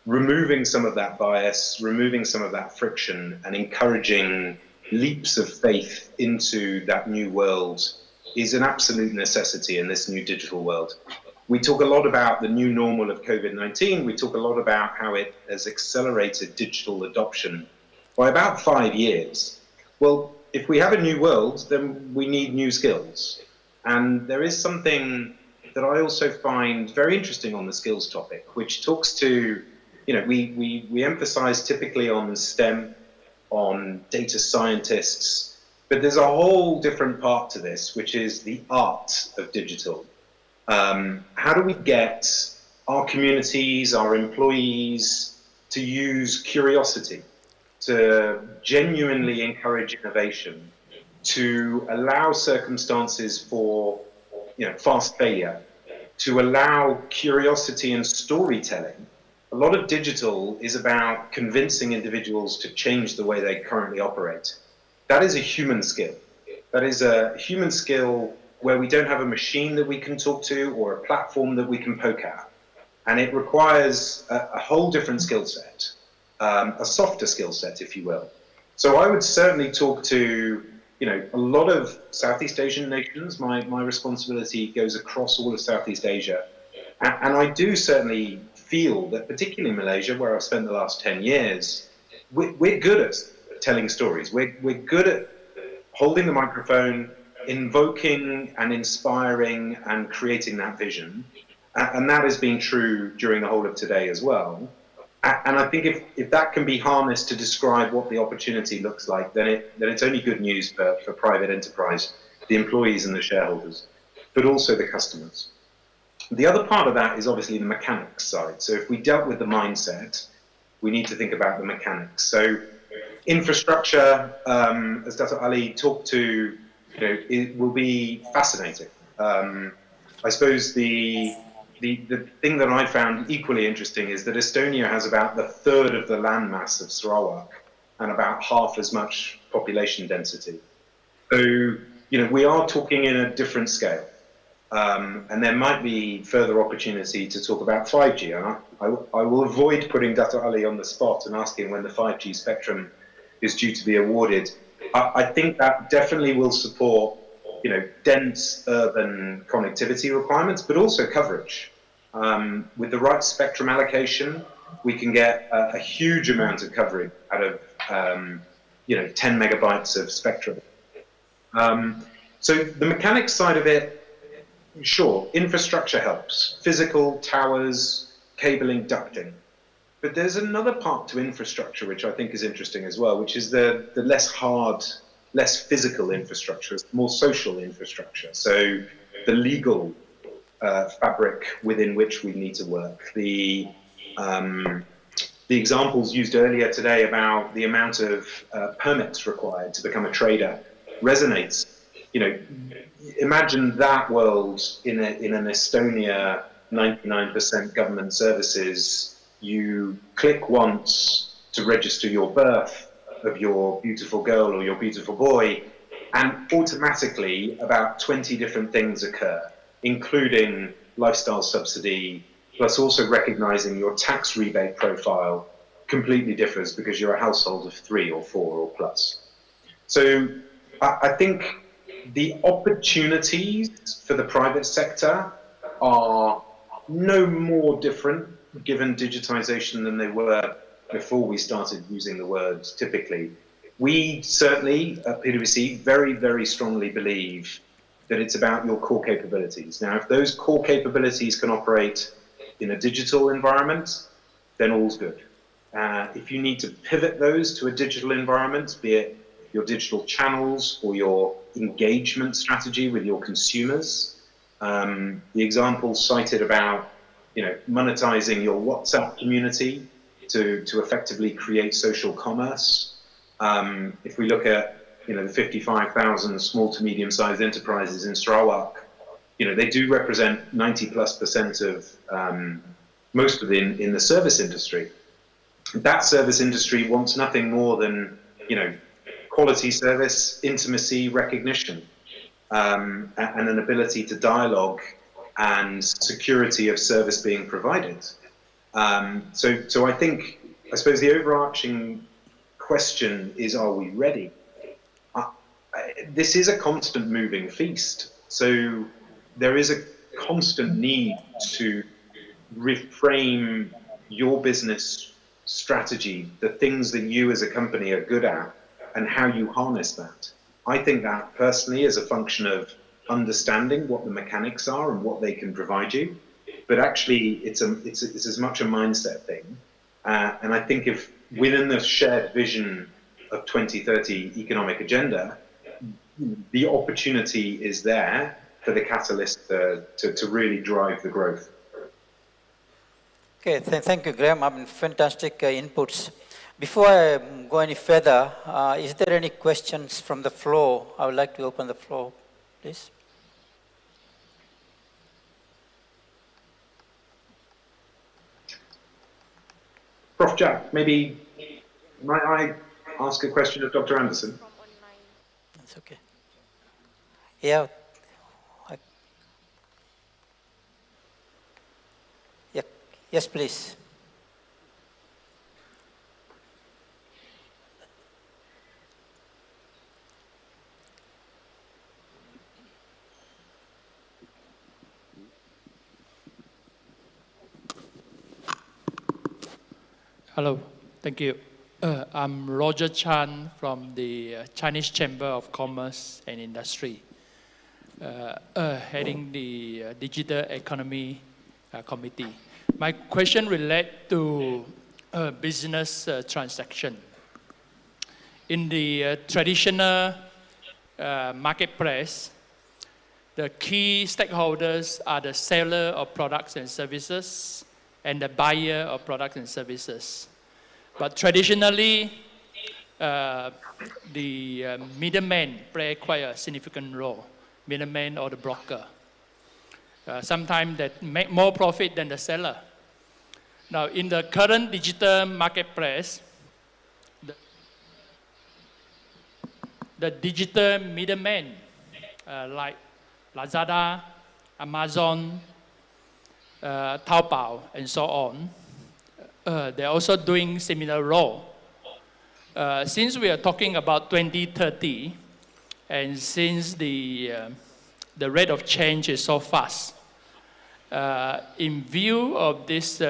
removing some of that bias, removing some of that friction, and encouraging leaps of faith into that new world is an absolute necessity in this new digital world. We talk a lot about the new normal of COVID-19. We talk a lot about how it has accelerated digital adoption by about 5 years. Well, if we have a new world, then we need new skills. And there is something that I also find very interesting on the skills topic, which talks to, you know, we emphasize typically on STEM, on data scientists, but there's a whole different part to this, which is the art of digital. How do we get our communities, our employees to use curiosity, to genuinely encourage innovation, to allow circumstances for, you know, fast failure, to allow curiosity and storytelling? A lot of digital is about convincing individuals to change the way they currently operate. That is a human skill. That is a human skill where we don't have a machine that we can talk to or a platform that we can poke at. And it requires a whole different skill set, a softer skill set, if you will. So I would certainly talk to a lot of Southeast Asian nations, my responsibility goes across all of Southeast Asia. And I do certainly feel that, particularly in Malaysia, where I've spent the last 10 years, we're good at telling stories. We're good at holding the microphone, invoking and inspiring and creating that vision. And that has been true during the whole of today as well. And I think if that can be harnessed to describe what the opportunity looks like, then it's only good news for private enterprise, the employees and the shareholders, but also the customers. The other part of that is obviously the mechanics side. So if we dealt with the mindset, we need to think about the mechanics. So infrastructure, as Dato' Ali talked to, it will be fascinating. I suppose the thing that I found equally interesting is that Estonia has about the third of the landmass of Sarawak and about half as much population density. So, we are talking in a different scale. And there might be further opportunity to talk about 5G. And I will avoid putting Dato' Ali on the spot and asking when the 5G spectrum is due to be awarded. I think that definitely will support, dense urban connectivity requirements, but also coverage. With the right spectrum allocation, we can get a huge amount of coverage out of, 10 megabytes of spectrum. So the mechanics side of it, sure, infrastructure helps. Physical, towers, cabling, ducting. But there's another part to infrastructure which I think is interesting as well, which is the less hard, less physical infrastructure, more social infrastructure. So the legal fabric within which we need to work. The examples used earlier today about the amount of permits required to become a trader resonates. Imagine that world in an Estonia, 99% government services. You click once to register your birth of your beautiful girl or your beautiful boy, and automatically about 20 different things occur, including lifestyle subsidy, plus also recognizing your tax rebate profile completely differs because you're a household of 3 or 4 or plus. So I think the opportunities for the private sector are no more different given digitization than they were before we started using the word typically. We certainly at PwC very, very strongly believe that it's about your core capabilities. Now, if those core capabilities can operate in a digital environment, then all's good. If you need to pivot those to a digital environment, be it your digital channels or your engagement strategy with your consumers, the example cited about monetizing your WhatsApp community to effectively create social commerce. If we look at the 55,000 small to medium-sized enterprises in Sarawak, they do represent 90+% of most of them in the service industry. That service industry wants nothing more than quality service, intimacy, recognition, and an ability to dialogue and security of service being provided. So I suppose the overarching question is, are we ready? This is a constant moving feast. So there is a constant need to reframe your business strategy, the things that you as a company are good at, and how you harness that. I think that personally is a function of understanding what the mechanics are and what they can provide you, but actually it's as much a mindset thing. And I think if within the shared vision of 2030 economic agenda, the opportunity is there for the catalyst to really drive the growth. Okay, thank you, Graham. Fantastic inputs. Before I go any further, is there any questions from the floor? I would like to open the floor, please. Prof. Jack, maybe might I ask a question of Dr. Anderson? That's okay. Yeah. Yes, please. Hello, thank you. I'm Roger Chan from the Chinese Chamber of Commerce and Industry, heading the Digital Economy Committee. My question relates to business transaction. In the traditional marketplace, the key stakeholders are the seller of products and services and the buyer of products and services. But traditionally, the middleman play quite a significant role, middleman or the broker. Sometimes they make more profit than the seller. Now, in the current digital marketplace, the digital middlemen like Lazada, Amazon, Taobao, and so on, they're also doing similar role. Since we are talking about 2030, and since the rate of change is so fast, in view of this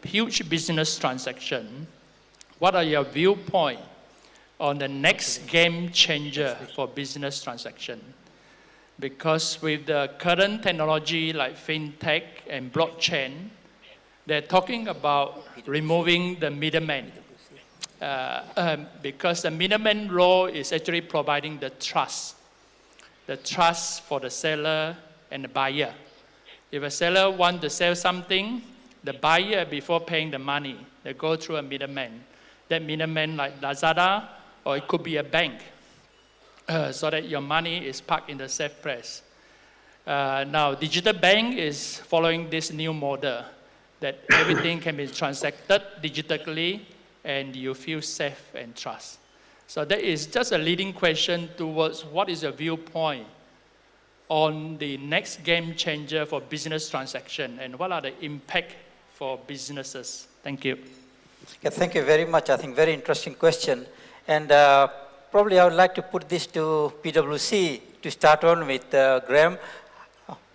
huge business transaction, what are your viewpoints on the next game changer for business transaction? Because with the current technology like fintech and blockchain, they're talking about removing the middleman. Because the middleman role is actually providing the trust for the seller and the buyer. If a seller wants to sell something, the buyer, before paying the money, they go through a middleman. That middleman like Lazada, or it could be a bank, so that your money is parked in the safe place. Now, digital bank is following this new model that everything can be transacted digitally and you feel safe and trust. So that is just a leading question towards what is your viewpoint on the next game changer for business transaction and what are the impact for businesses? Thank you. Okay, thank you very much. I think very interesting question. And probably I would like to put this to PwC to start on with. Graham,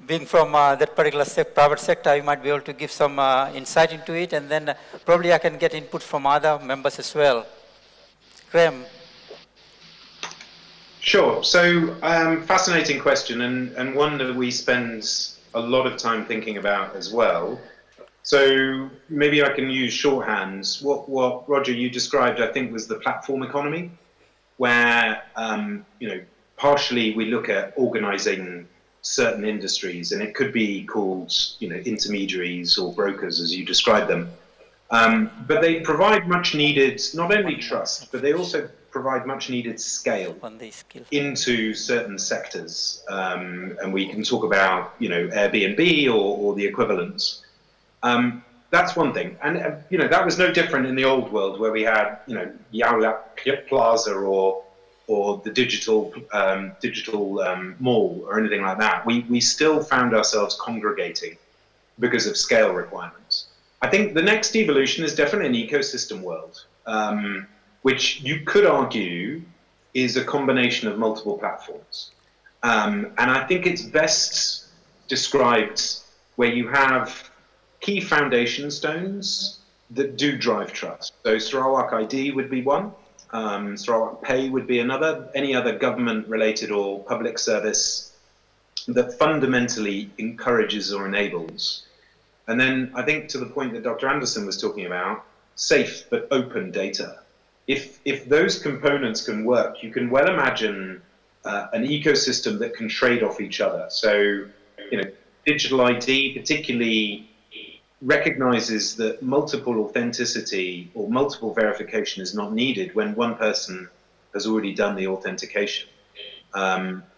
being from that particular private sector, you might be able to give some insight into it, and then probably I can get input from other members as well. Graham. Sure. So fascinating question, and one that we spend a lot of time thinking about as well. So maybe I can use shorthands. What Roger, you described, I think, was the platform economy, where partially we look at organizing certain industries, and it could be called intermediaries or brokers, as you described them. But they provide much needed, not only trust, but they also provide much needed scale into certain sectors. And we can talk about Airbnb or the equivalents. That's one thing, and that was no different in the old world, where we had Yaoyak Plaza or the digital mall or anything like that. We still found ourselves congregating because of scale requirements. I think the next evolution is definitely an ecosystem world, which you could argue is a combination of multiple platforms. And I think it's best described where you have key foundation stones that do drive trust. So Sarawak ID would be one, Sarawak Pay would be another, any other government-related or public service that fundamentally encourages or enables. And then I think to the point that Dr. Anderson was talking about, safe but open data. If those components can work, you can well imagine an ecosystem that can trade off each other. So, digital ID particularly recognizes that multiple authenticity or multiple verification is not needed when one person has already done the authentication.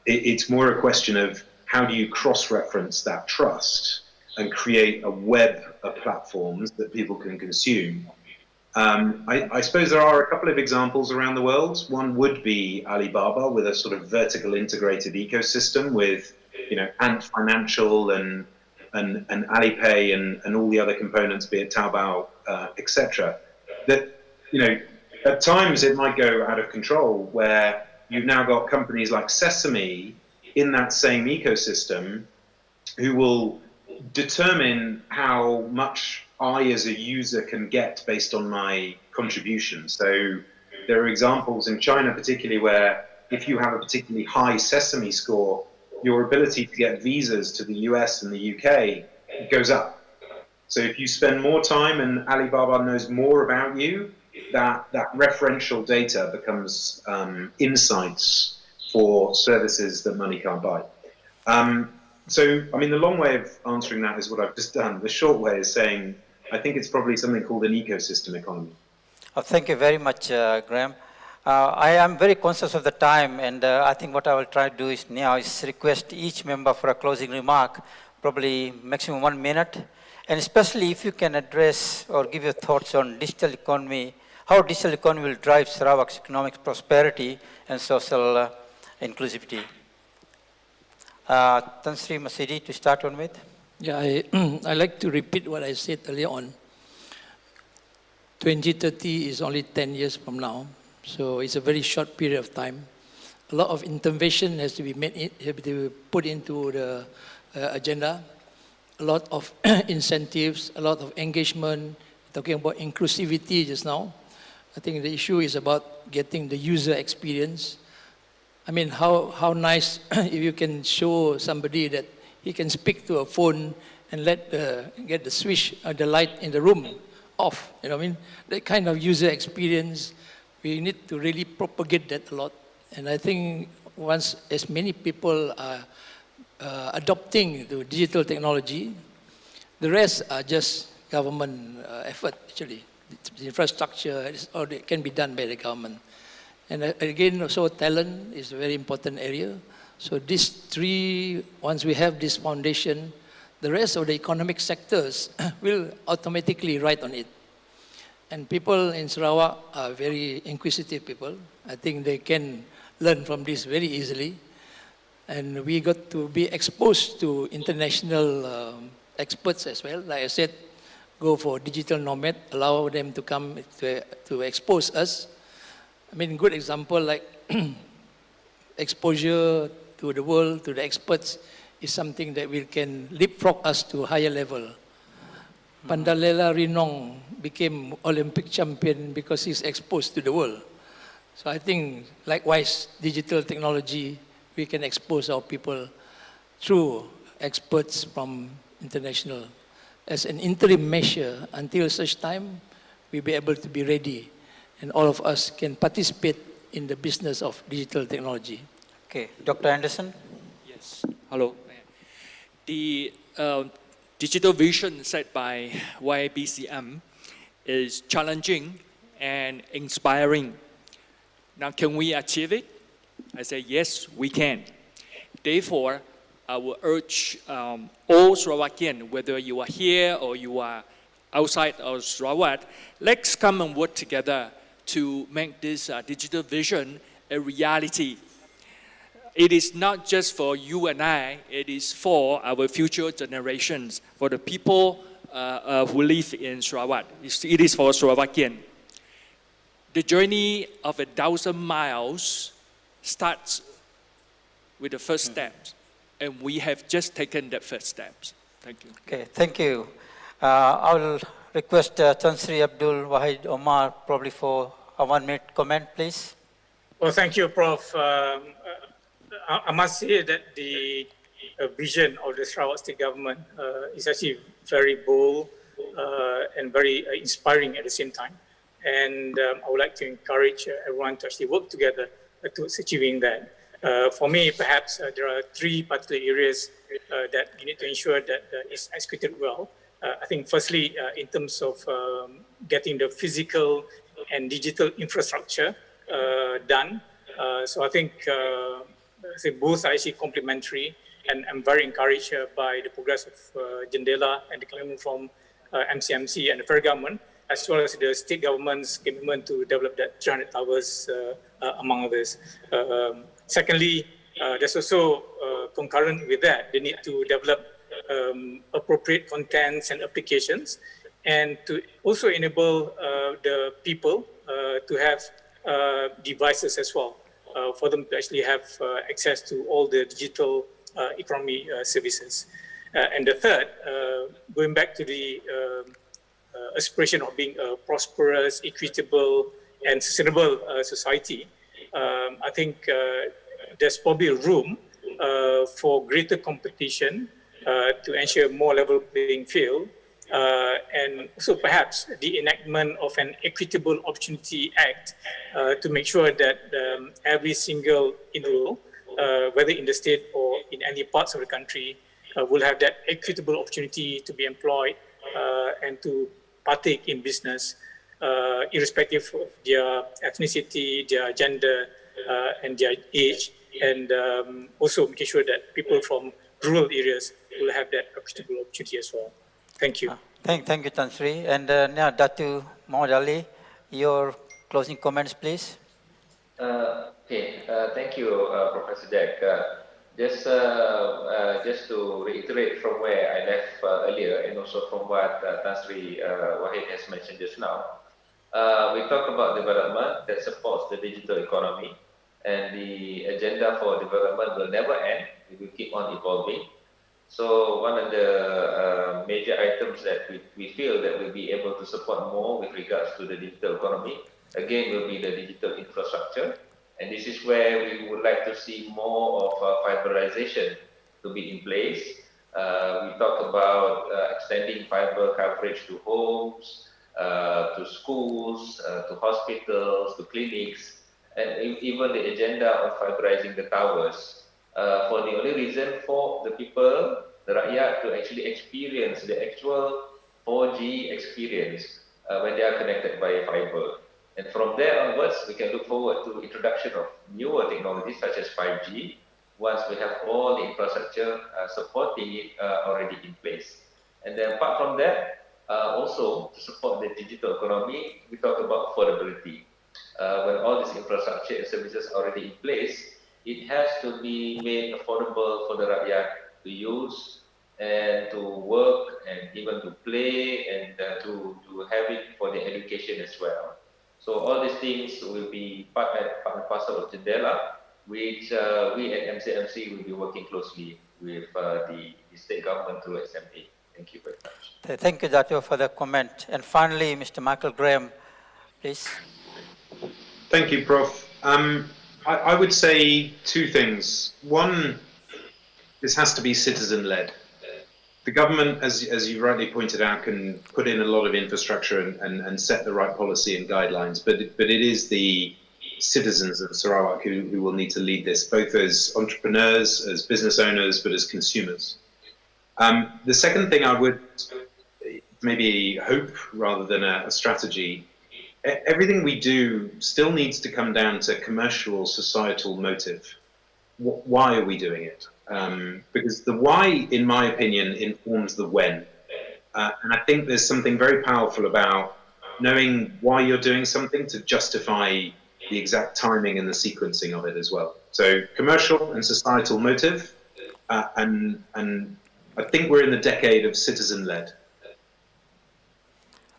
It's more a question of how do you cross-reference that trust and create a web of platforms that people can consume. I suppose there are a couple of examples around the world. One would be Alibaba with a sort of vertical integrated ecosystem with, Ant Financial and Alipay and all the other components, be it Taobao, etc. That, at times it might go out of control where you've now got companies like Sesame in that same ecosystem who will determine how much I as a user can get based on my contribution. So there are examples in China particularly where if you have a particularly high Sesame score, your ability to get visas to the US and the UK goes up. So if you spend more time and Alibaba knows more about you, that referential data becomes insights for services that money can't buy. So, I mean, the long way of answering that is what I've just done. The short way is saying, I think it's probably something called an ecosystem economy. Thank you very much, Graham. I am very conscious of the time, and I think what I will try to do is now is request each member for a closing remark, probably maximum 1 minute, and especially if you can address or give your thoughts on digital economy, how digital economy will drive Sarawak's economic prosperity and social inclusivity. Tan Sri Masidi, to start on with. Yeah, I like to repeat what I said earlier on. 2030 is only 10 years from now, so it's a very short period of time. A lot of intervention has to be made, have to be put into the agenda. A lot of incentives, a lot of engagement. Talking about inclusivity just now, I think the issue is about getting the user experience. I mean, how nice if you can show somebody that he can speak to a phone and get the switch or the light in the room off. You know what I mean? That kind of user experience, we need to really propagate that a lot. And I think once as many people are adopting the digital technology, the rest are just government effort actually. The infrastructure all can be done by the government. And again, also talent is a very important area. So these three, once we have this foundation, the rest of the economic sectors will automatically ride on it. And people in Sarawak are very inquisitive people. I think they can learn from this very easily. And we got to be exposed to international experts as well. Like I said, go for digital nomad, allow them to come to expose us. I mean, good example like exposure to the world, to the experts, is something that we can leapfrog us to a higher level. Pandalela Rinong became Olympic champion because he's exposed to the world. So I think, likewise, digital technology, we can expose our people through experts from international as an interim measure until such time we'll be able to be ready and all of us can participate in the business of digital technology. Okay, Dr. Anderson. Yes, hello. The digital vision set by YBCM is challenging and inspiring. Now, can we achieve it? I say, yes, we can. Therefore, I will urge all Sarawakian, whether you are here or you are outside of Sarawak, let's come and work together to make this digital vision a reality. It is not just for you and I, it is for our future generations, for the people who live in Sarawak. It is for Sarawakian. The journey of 1,000 miles starts with the first steps, and we have just taken the first steps. Thank you. Okay, thank you. I will request Tan Sri Abdul Wahid Omar probably for a 1 minute comment, please. Well, thank you, Prof. I must say that the vision of the Sarawak State Government is actually very bold and very inspiring at the same time. And I would like to encourage everyone to actually work together towards achieving that. For me, perhaps there are 3 particular areas that you need to ensure that is executed well. I think firstly, in terms of getting the physical and digital infrastructure done. So I think both are actually complementary, and I'm very encouraged by the progress of Jendela and the commitment from MCMC and the federal government, as well as the state government's commitment to develop that 300 towers, among others. Secondly, there's also concurrent with that, the need to develop appropriate contents and applications, and to also enable the people to have devices as well, for them to actually have access to all the digital economy services. And the third, going back to the aspiration of being a prosperous, equitable, and sustainable society, I think there's probably room for greater competition to ensure more level playing field, and also perhaps the enactment of an Equitable Opportunity Act to make sure that every single individual, whether in the state or in any parts of the country, will have that equitable opportunity to be employed and to partake in business, irrespective of their ethnicity, their gender, and their age, and also making sure that people from rural areas will have that equitable opportunity as well. Thank you. Thank you, Tan Sri. And now, Datu Muhammad Ali, your closing comments, please. Thank you, Professor Jack. Just to reiterate from where I left earlier, and also from what Tan Sri Wahid has mentioned just now, we talk about development that supports the digital economy, and the agenda for development will never end. It will keep on evolving. So one of the major items that we feel that we'll be able to support more with regards to the digital economy, again, will be the digital infrastructure. And this is where we would like to see more of fiberization to be in place. We talk about extending fiber coverage to homes, to schools, to hospitals, to clinics, and even the agenda of fiberizing the towers. For the only reason for the people, the rakyat, to actually experience the actual 4G experience when they are connected by fiber. And from there onwards, we can look forward to introduction of newer technologies such as 5G, once we have all the infrastructure supporting it already in place. And then apart from that, also to support the digital economy, we talk about affordability. When all this infrastructure and services are already in place, it has to be made affordable for the rakyat to use and to work and even to play and to have it for the education as well. So all these things will be part and parcel of Jendela, which we at MCMC will be working closely with the state government through SMA. Thank you very much. Thank you, Dato, for the comment. And finally, Mr. Michael Graham, please. Thank you, Prof. I would say two things. One, this has to be citizen-led. The government, as you rightly pointed out, can put in a lot of infrastructure and set the right policy and guidelines, but it is the citizens of Sarawak who will need to lead this, both as entrepreneurs, as business owners, but as consumers. The second thing I would maybe hope, rather than a strategy, everything we do still needs to come down to commercial, societal motive. Why are we doing it? Because the why, in my opinion, informs the when. And I think there's something very powerful about knowing why you're doing something to justify the exact timing and the sequencing of it as well. So commercial and societal motive, and I think we're in the decade of citizen-led.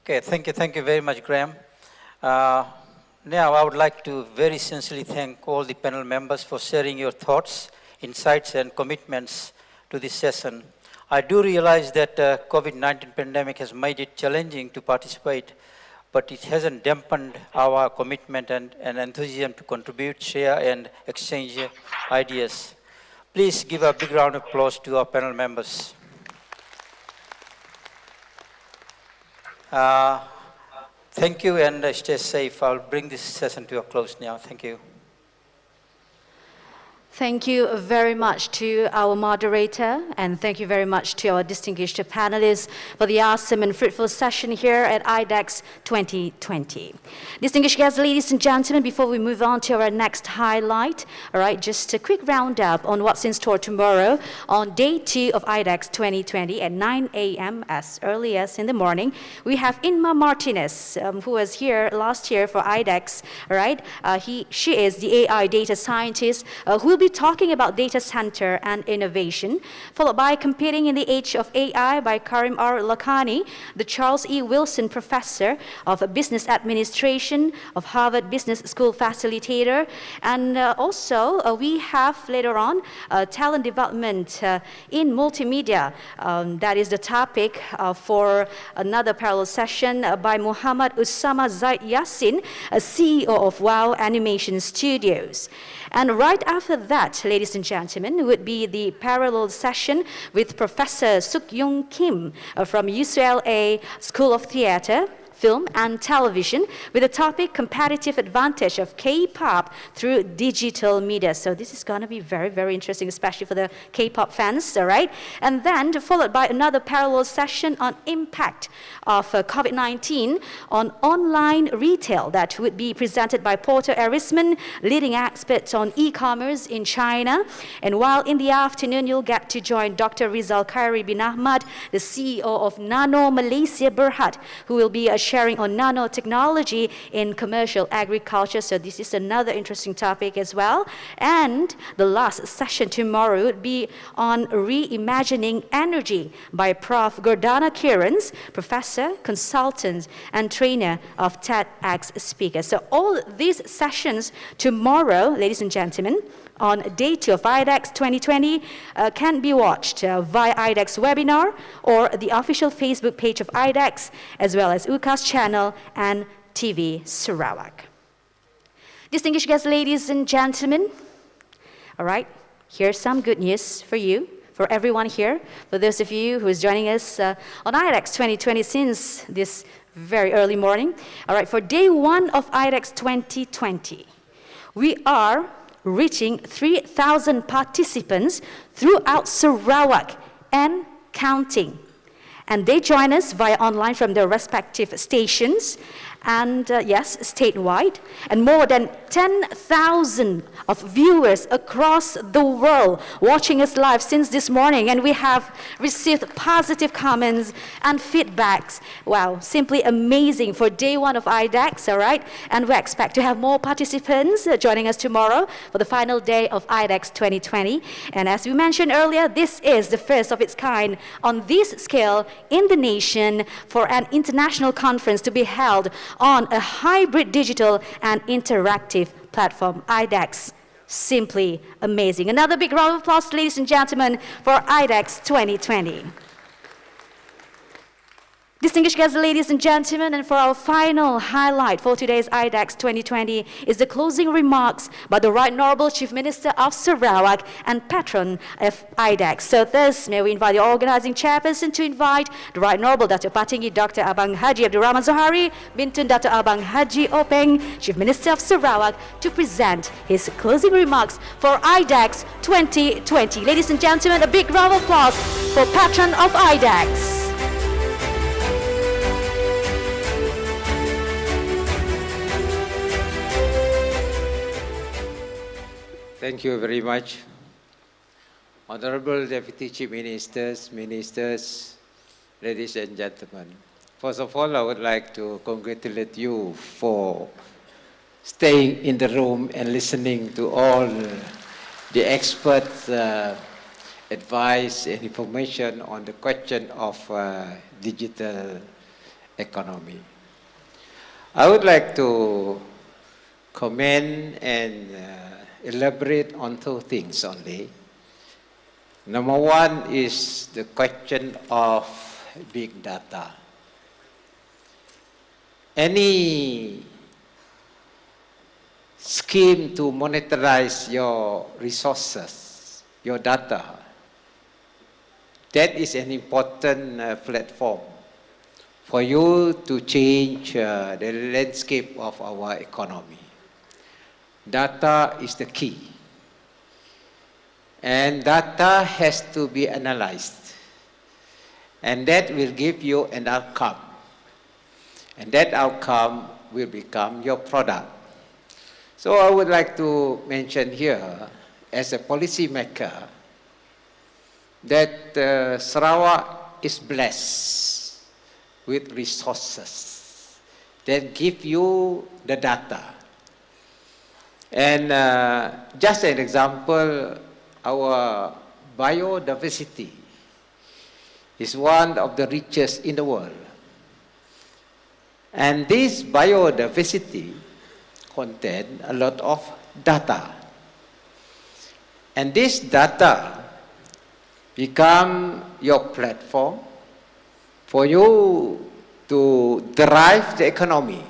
Okay, thank you very much, Graham. Now I would like to very sincerely thank all the panel members for sharing your thoughts, insights and commitments to this session. I do realize that COVID-19 pandemic has made it challenging to participate, but it hasn't dampened our commitment and enthusiasm to contribute, share and exchange ideas. Please give a big round of applause to our panel members. Thank you and stay safe. I'll bring this session to a close now. Thank you. Thank you very much to our moderator, and thank you very much to our distinguished panelists for the awesome and fruitful session here at IDEX 2020. Distinguished guests, ladies and gentlemen, before we move on to our next highlight, all right, just a quick roundup on what's in store tomorrow on day 2 of IDEX 2020 at 9 a.m. as early as in the morning. We have Inma Martinez, who was here last year for IDEX, all right? She is the AI data scientist who will be be talking about data center and innovation, followed by Competing in the Age of AI by Karim R. Lakhani, the Charles E. Wilson Professor of Business Administration of Harvard Business School facilitator. And also, we have later on talent development in multimedia. That is the topic for another parallel session by Muhammad Usama Zaid Yassin, a CEO of WOW Animation Studios. And right after that, ladies and gentlemen, would be the parallel session with Professor Suk Young Kim from UCLA School of Theatre, Film and Television, with the topic Competitive Advantage of K-pop through Digital Media. So this is going to be very, very interesting, especially for the K-pop fans, all right? And then followed by another parallel session on impact of COVID-19 on online retail that would be presented by Porter Erisman, leading expert on e-commerce in China. And while in the afternoon, you'll get to join Dr. Rizal Khairi bin Ahmad, the CEO of Nano Malaysia Berhad, who will be sharing on nanotechnology in commercial agriculture. So this is another interesting topic as well. And the last session tomorrow would be on reimagining energy by Prof. Gordana Kirans, professor, consultant, and trainer of TEDx speakers. So all these sessions tomorrow, ladies and gentlemen, on day 2 of IDEX 2020 can be watched via IDEX webinar or the official Facebook page of IDEX, as well as UCAS channel and TV Sarawak. Distinguished guests, ladies and gentlemen, all right, here's some good news for you, for everyone here, for those of you who is joining us on IDEX 2020 since this very early morning. All right, for day 1 of IDEX 2020, we are reaching 3,000 participants throughout Sarawak and counting. And they join us via online from their respective stations, and yes, statewide, and more than 10,000 of viewers across the world watching us live since this morning, and we have received positive comments and feedbacks. Wow, simply amazing for day 1 of IDEX, all right? And we expect to have more participants joining us tomorrow for the final day of IDEX 2020. And as we mentioned earlier, this is the first of its kind on this scale in the nation for an international conference to be held on a hybrid digital and interactive platform. IDEX, simply amazing. Another big round of applause, ladies and gentlemen, for IDEX 2020. Distinguished guests, ladies and gentlemen, and for our final highlight for today's IDEX 2020 is the closing remarks by the Right Honourable Chief Minister of Sarawak and patron of IDEX. So thus, may we invite the organizing chairperson to invite the Right Honourable Datuk PATINGGI Dr. ABANG HAJI ABDUL ZOHARI, Bintun Datuk ABANG HAJI OPENG, Chief Minister of Sarawak, to present his closing remarks for IDEX 2020. Ladies and gentlemen, a big round of applause for patron of IDEX. Thank you very much. Honorable Deputy Chief Ministers, Ministers, ladies and gentlemen. First of all, I would like to congratulate you for staying in the room and listening to all the experts' advice and information on the question of digital economy. I would like to comment and elaborate on 2 things only. Number 1 is the question of big data. Any scheme to monetize your resources, your data, that is an important platform for you to change the landscape of our economy. Data is the key. And data has to be analyzed. And that will give you an outcome. And that outcome will become your product. So I would like to mention here, as a policymaker, that Sarawak is blessed with resources that give you the data. And just an example, our biodiversity is one of the richest in the world. And this biodiversity contains a lot of data. And this data become your platform for you to drive the economy.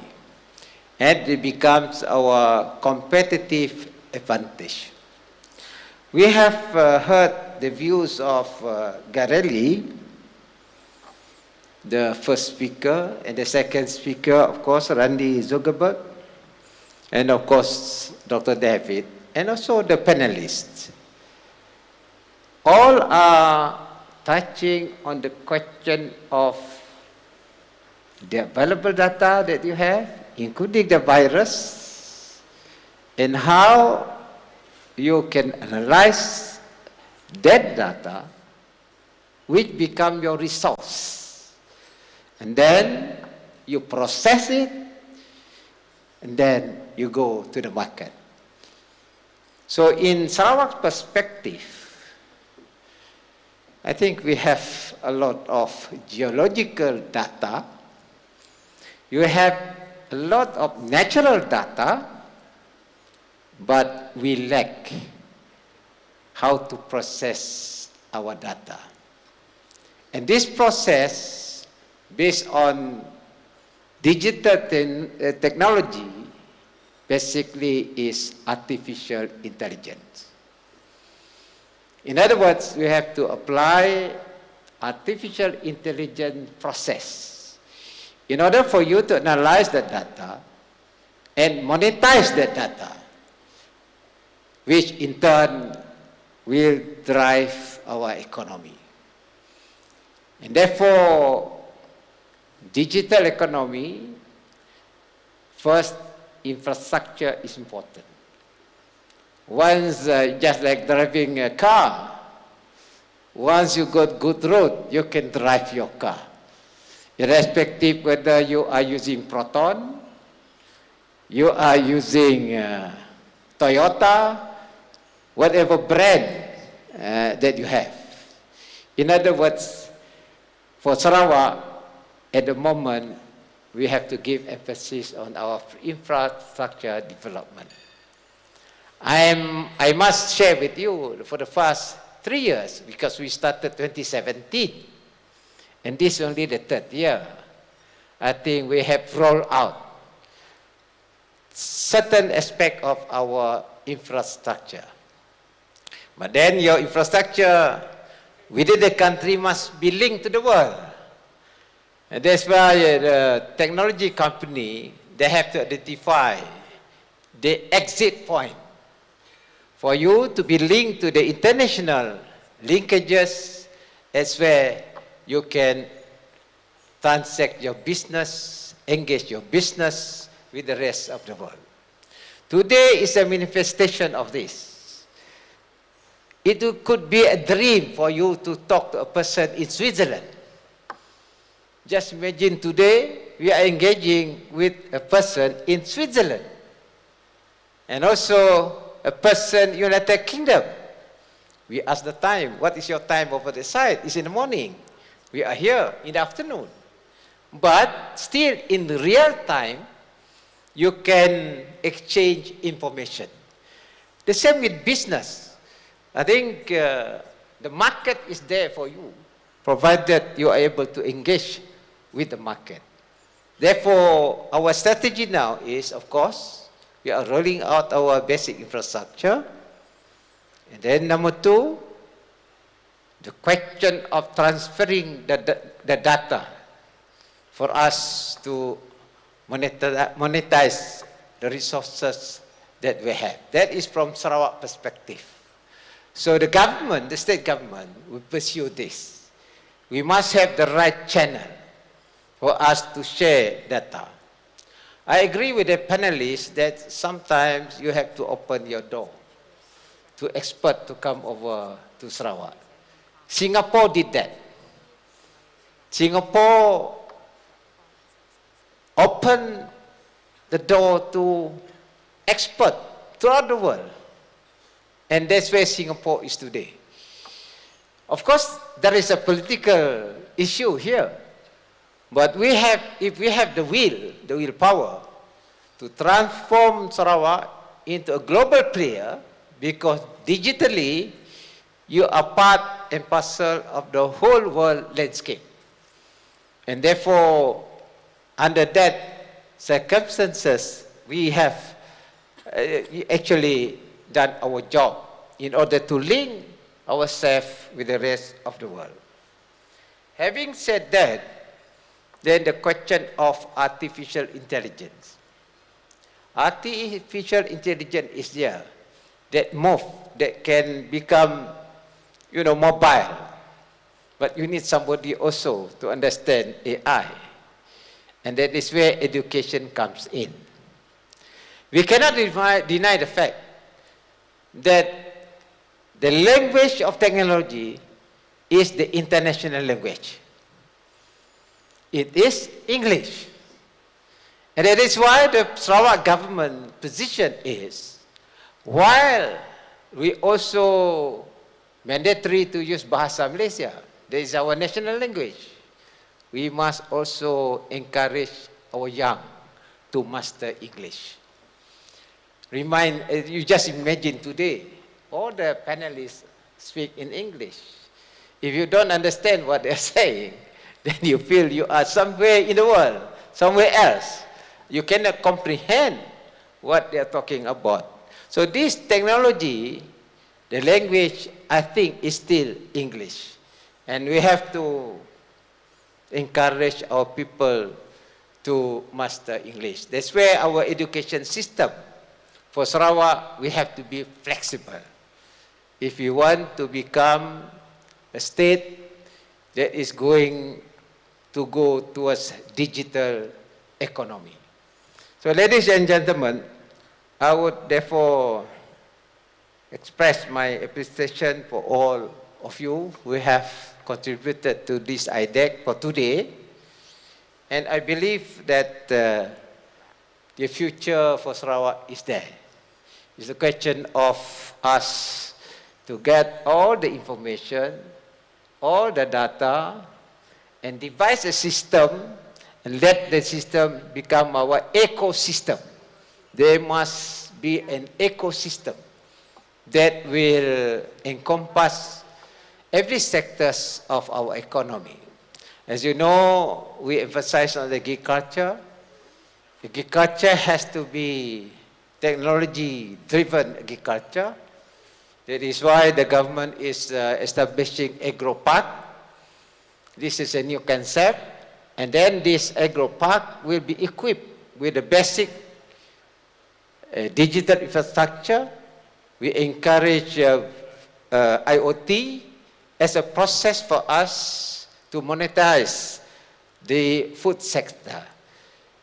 And it becomes our competitive advantage. We have heard the views of Garelli, the first speaker, and the second speaker, of course, Randy Zuckerberg, and of course, Dr. David, and also the panelists. All are touching on the question of the available data that you have, including the virus, and how you can analyze that data, which become your resource. And then you process it, and then you go to the market. So in Sarawak's perspective, I think we have a lot of geological data. You have a lot of natural data, but we lack how to process our data. And this process, based on digital technology, basically is artificial intelligence. In other words, we have to apply artificial intelligence process in order for you to analyze the data and monetize the data, which in turn will drive our economy. And therefore, digital economy, first, infrastructure is important. Once, just like driving a car, once you got good road, you can drive your car. Irrespective whether you are using Proton, you are using Toyota, whatever brand that you have. In other words, for Sarawak, at the moment, we have to give emphasis on our infrastructure development. I must share with you, for the past 3 years, because we started 2017, and this is only the 3rd year, I think we have rolled out certain aspect of our infrastructure. But then your infrastructure within the country must be linked to the world. And that's why the technology company, they have to identify the exit point for you to be linked to the international linkages, as where you can transact your business, engage your business with the rest of the world. Today is a manifestation of this. It could be a dream for you to talk to a person in Switzerland. Just imagine today we are engaging with a person in Switzerland, and also a person in United Kingdom. We ask the time, what is your time over the side? It's in the morning. We are here in the afternoon. But still in real time, you can exchange information. The same with business. I think the market is there for you, provided you are able to engage with the market. Therefore, our strategy now is, of course, we are rolling out our basic infrastructure. And then number 2, the question of transferring the data for us to monetize the resources that we have. That is from Sarawak perspective. So the government, the state government, will pursue this. We must have the right channel for us to share data. I agree with the panelists that sometimes you have to open your door to experts to come over to Sarawak. Singapore did that. Singapore opened the door to experts throughout the world. And that's where Singapore is today. Of course, there is a political issue here. But if we have the willpower to transform Sarawak into a global player, because digitally, you are part and parcel of the whole world landscape. And therefore, under that circumstances, we have actually done our job in order to link ourselves with the rest of the world. Having said that, then the question of artificial intelligence. Artificial intelligence is there, that can become, mobile. But you need somebody also to understand AI. And that is where education comes in. We cannot deny the fact that the language of technology is the international language. It is English. And that is why the Sarawak government position is, while we also mandatory to use Bahasa Malaysia, that is our national language, we must also encourage our young to master English. You just imagine today, all the panelists speak in English. If you don't understand what they're saying, then you feel you are somewhere in the world, somewhere else. You cannot comprehend what they are talking about. So this technology, the language, I think, is still English. And we have to encourage our people to master English. That's where our education system for Sarawak, we have to be flexible. If we want to become a state that is going to go towards digital economy. So ladies and gentlemen, I would therefore express my appreciation for all of you who have contributed to this IDEC for today. And I believe that the future for Sarawak is there. It's a question of us to get all the information, all the data, and devise a system and let the system become our ecosystem. There must be an ecosystem that will encompass every sectors of our economy. As you know, we emphasize on the agriculture. Agriculture has to be technology-driven agriculture. That is why the government is establishing agro-park. This is a new concept. And then this agro-park will be equipped with the basic digital infrastructure. We encourage IoT as a process for us to monetize the food sector.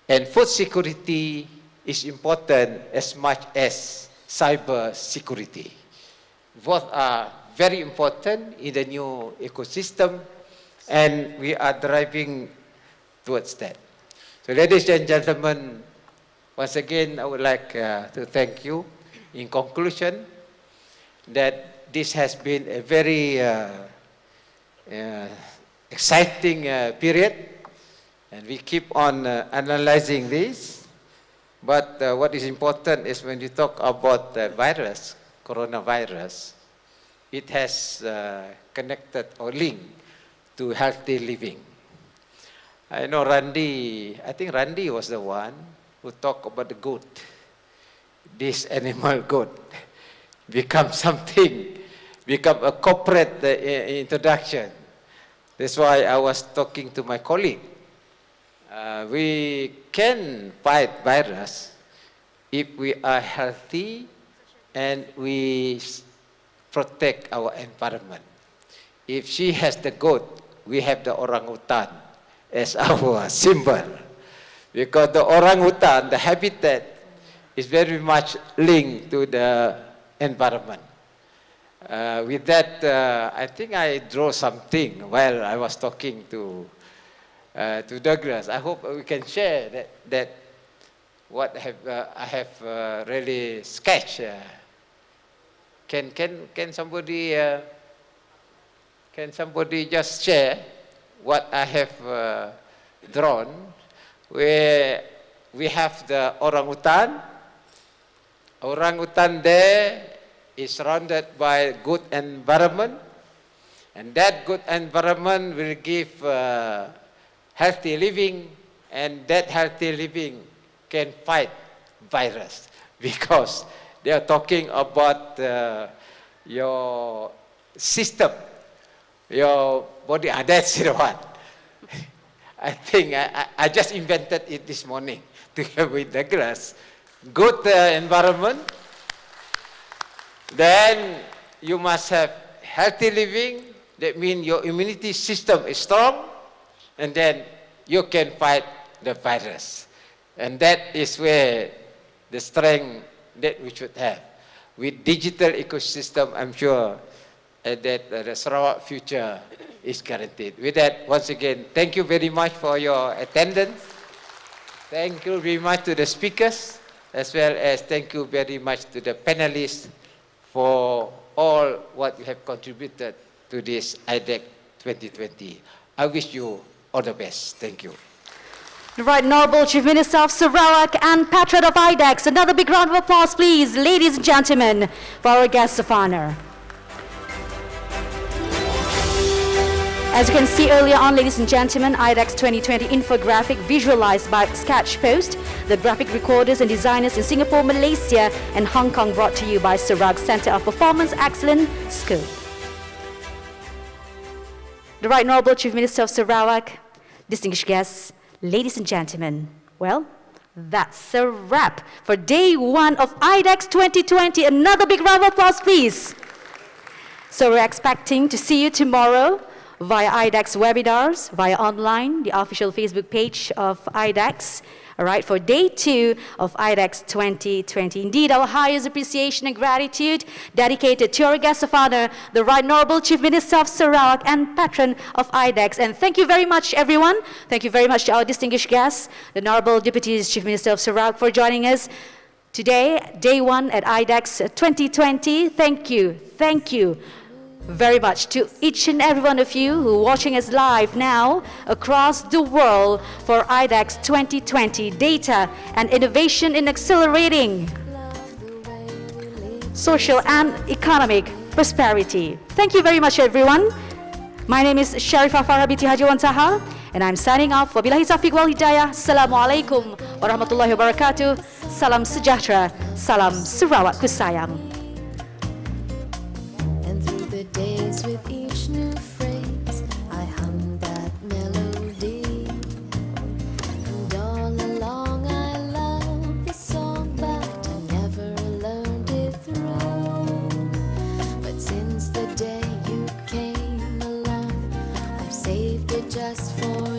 And food security is important as much as cyber security. Both are very important in the new ecosystem, and we are driving towards that. So ladies and gentlemen, once again, I would like to thank you. In conclusion, that this has been a very exciting period, and we keep on analyzing this. But what is important is when you talk about the virus, coronavirus, it has connected or linked to healthy living. I know I think Randy was the one who talked about the goat. This animal goat become a corporate introduction. That's why I was talking to my colleague. We can fight virus if we are healthy and we protect our environment. If she has the goat, we have the orangutan as our symbol. Because the orangutan, the habitat, is very much linked to the environment. With that, I think I draw something while I was talking to Douglas. I hope we can share that what I have really sketched. Can somebody just share what I have drawn? Where we have the orangutan. Orangutan there is surrounded by good environment, and that good environment will give healthy living, and that healthy living can fight virus, because they are talking about your system, your body. That's the one. I think I just invented it this morning together with Douglas. Good environment, then you must have healthy living. That means your immunity system is strong, and then you can fight the virus. And that is where the strength that we should have. With digital ecosystem, I'm sure that the Sarawak future is guaranteed. With that, once again, thank you very much for your attendance. Thank you very much to the speakers, as well as thank you very much to the panelists for all what you have contributed to this IDEC 2020. I wish you all the best. Thank you. The Right Honourable Chief Minister of Sarawak and Patron of IDEX. Another big round of applause, please, ladies and gentlemen, for our guests of honor. As you can see earlier on, ladies and gentlemen, IDEX 2020 infographic visualized by Sketchpost, the graphic recorders and designers in Singapore, Malaysia, and Hong Kong, brought to you by Sarawak Centre of Performance Excellence School. The Right Honourable Chief Minister of Sarawak, distinguished guests, ladies and gentlemen, well, that's a wrap for day one of IDEX 2020. Another big round of applause, please. So we're expecting to see you tomorrow via IDEX webinars, via online, the official Facebook page of IDEX, all right, for day two of IDEX 2020. Indeed, our highest appreciation and gratitude dedicated to our guest of honor, the Right Honourable Chief Minister of Sarawak and Patron of IDEX. And thank you very much, everyone. Thank you very much to our distinguished guests, the Honourable Deputy Chief Minister of Sarawak, for joining us today, day one at IDEX 2020. Thank you. Thank you very much to each and every one of you who are watching us live now across the world for IDEX 2020, Data and Innovation in Accelerating Social and Economic Prosperity. Thank you very much, everyone. My name is Sharifah Farah binti Haji Wan Taha, and I'm signing off. Wabillahi taufiq wal hidayah. Assalamualaikum warahmatullahi wabarakatuh. Salam sejahtera. Salam Sarawak ku sayang. Days with each new phrase, I hum that melody, and all along I love the song, but I never learned it through. But since the day you came along, I've saved it just for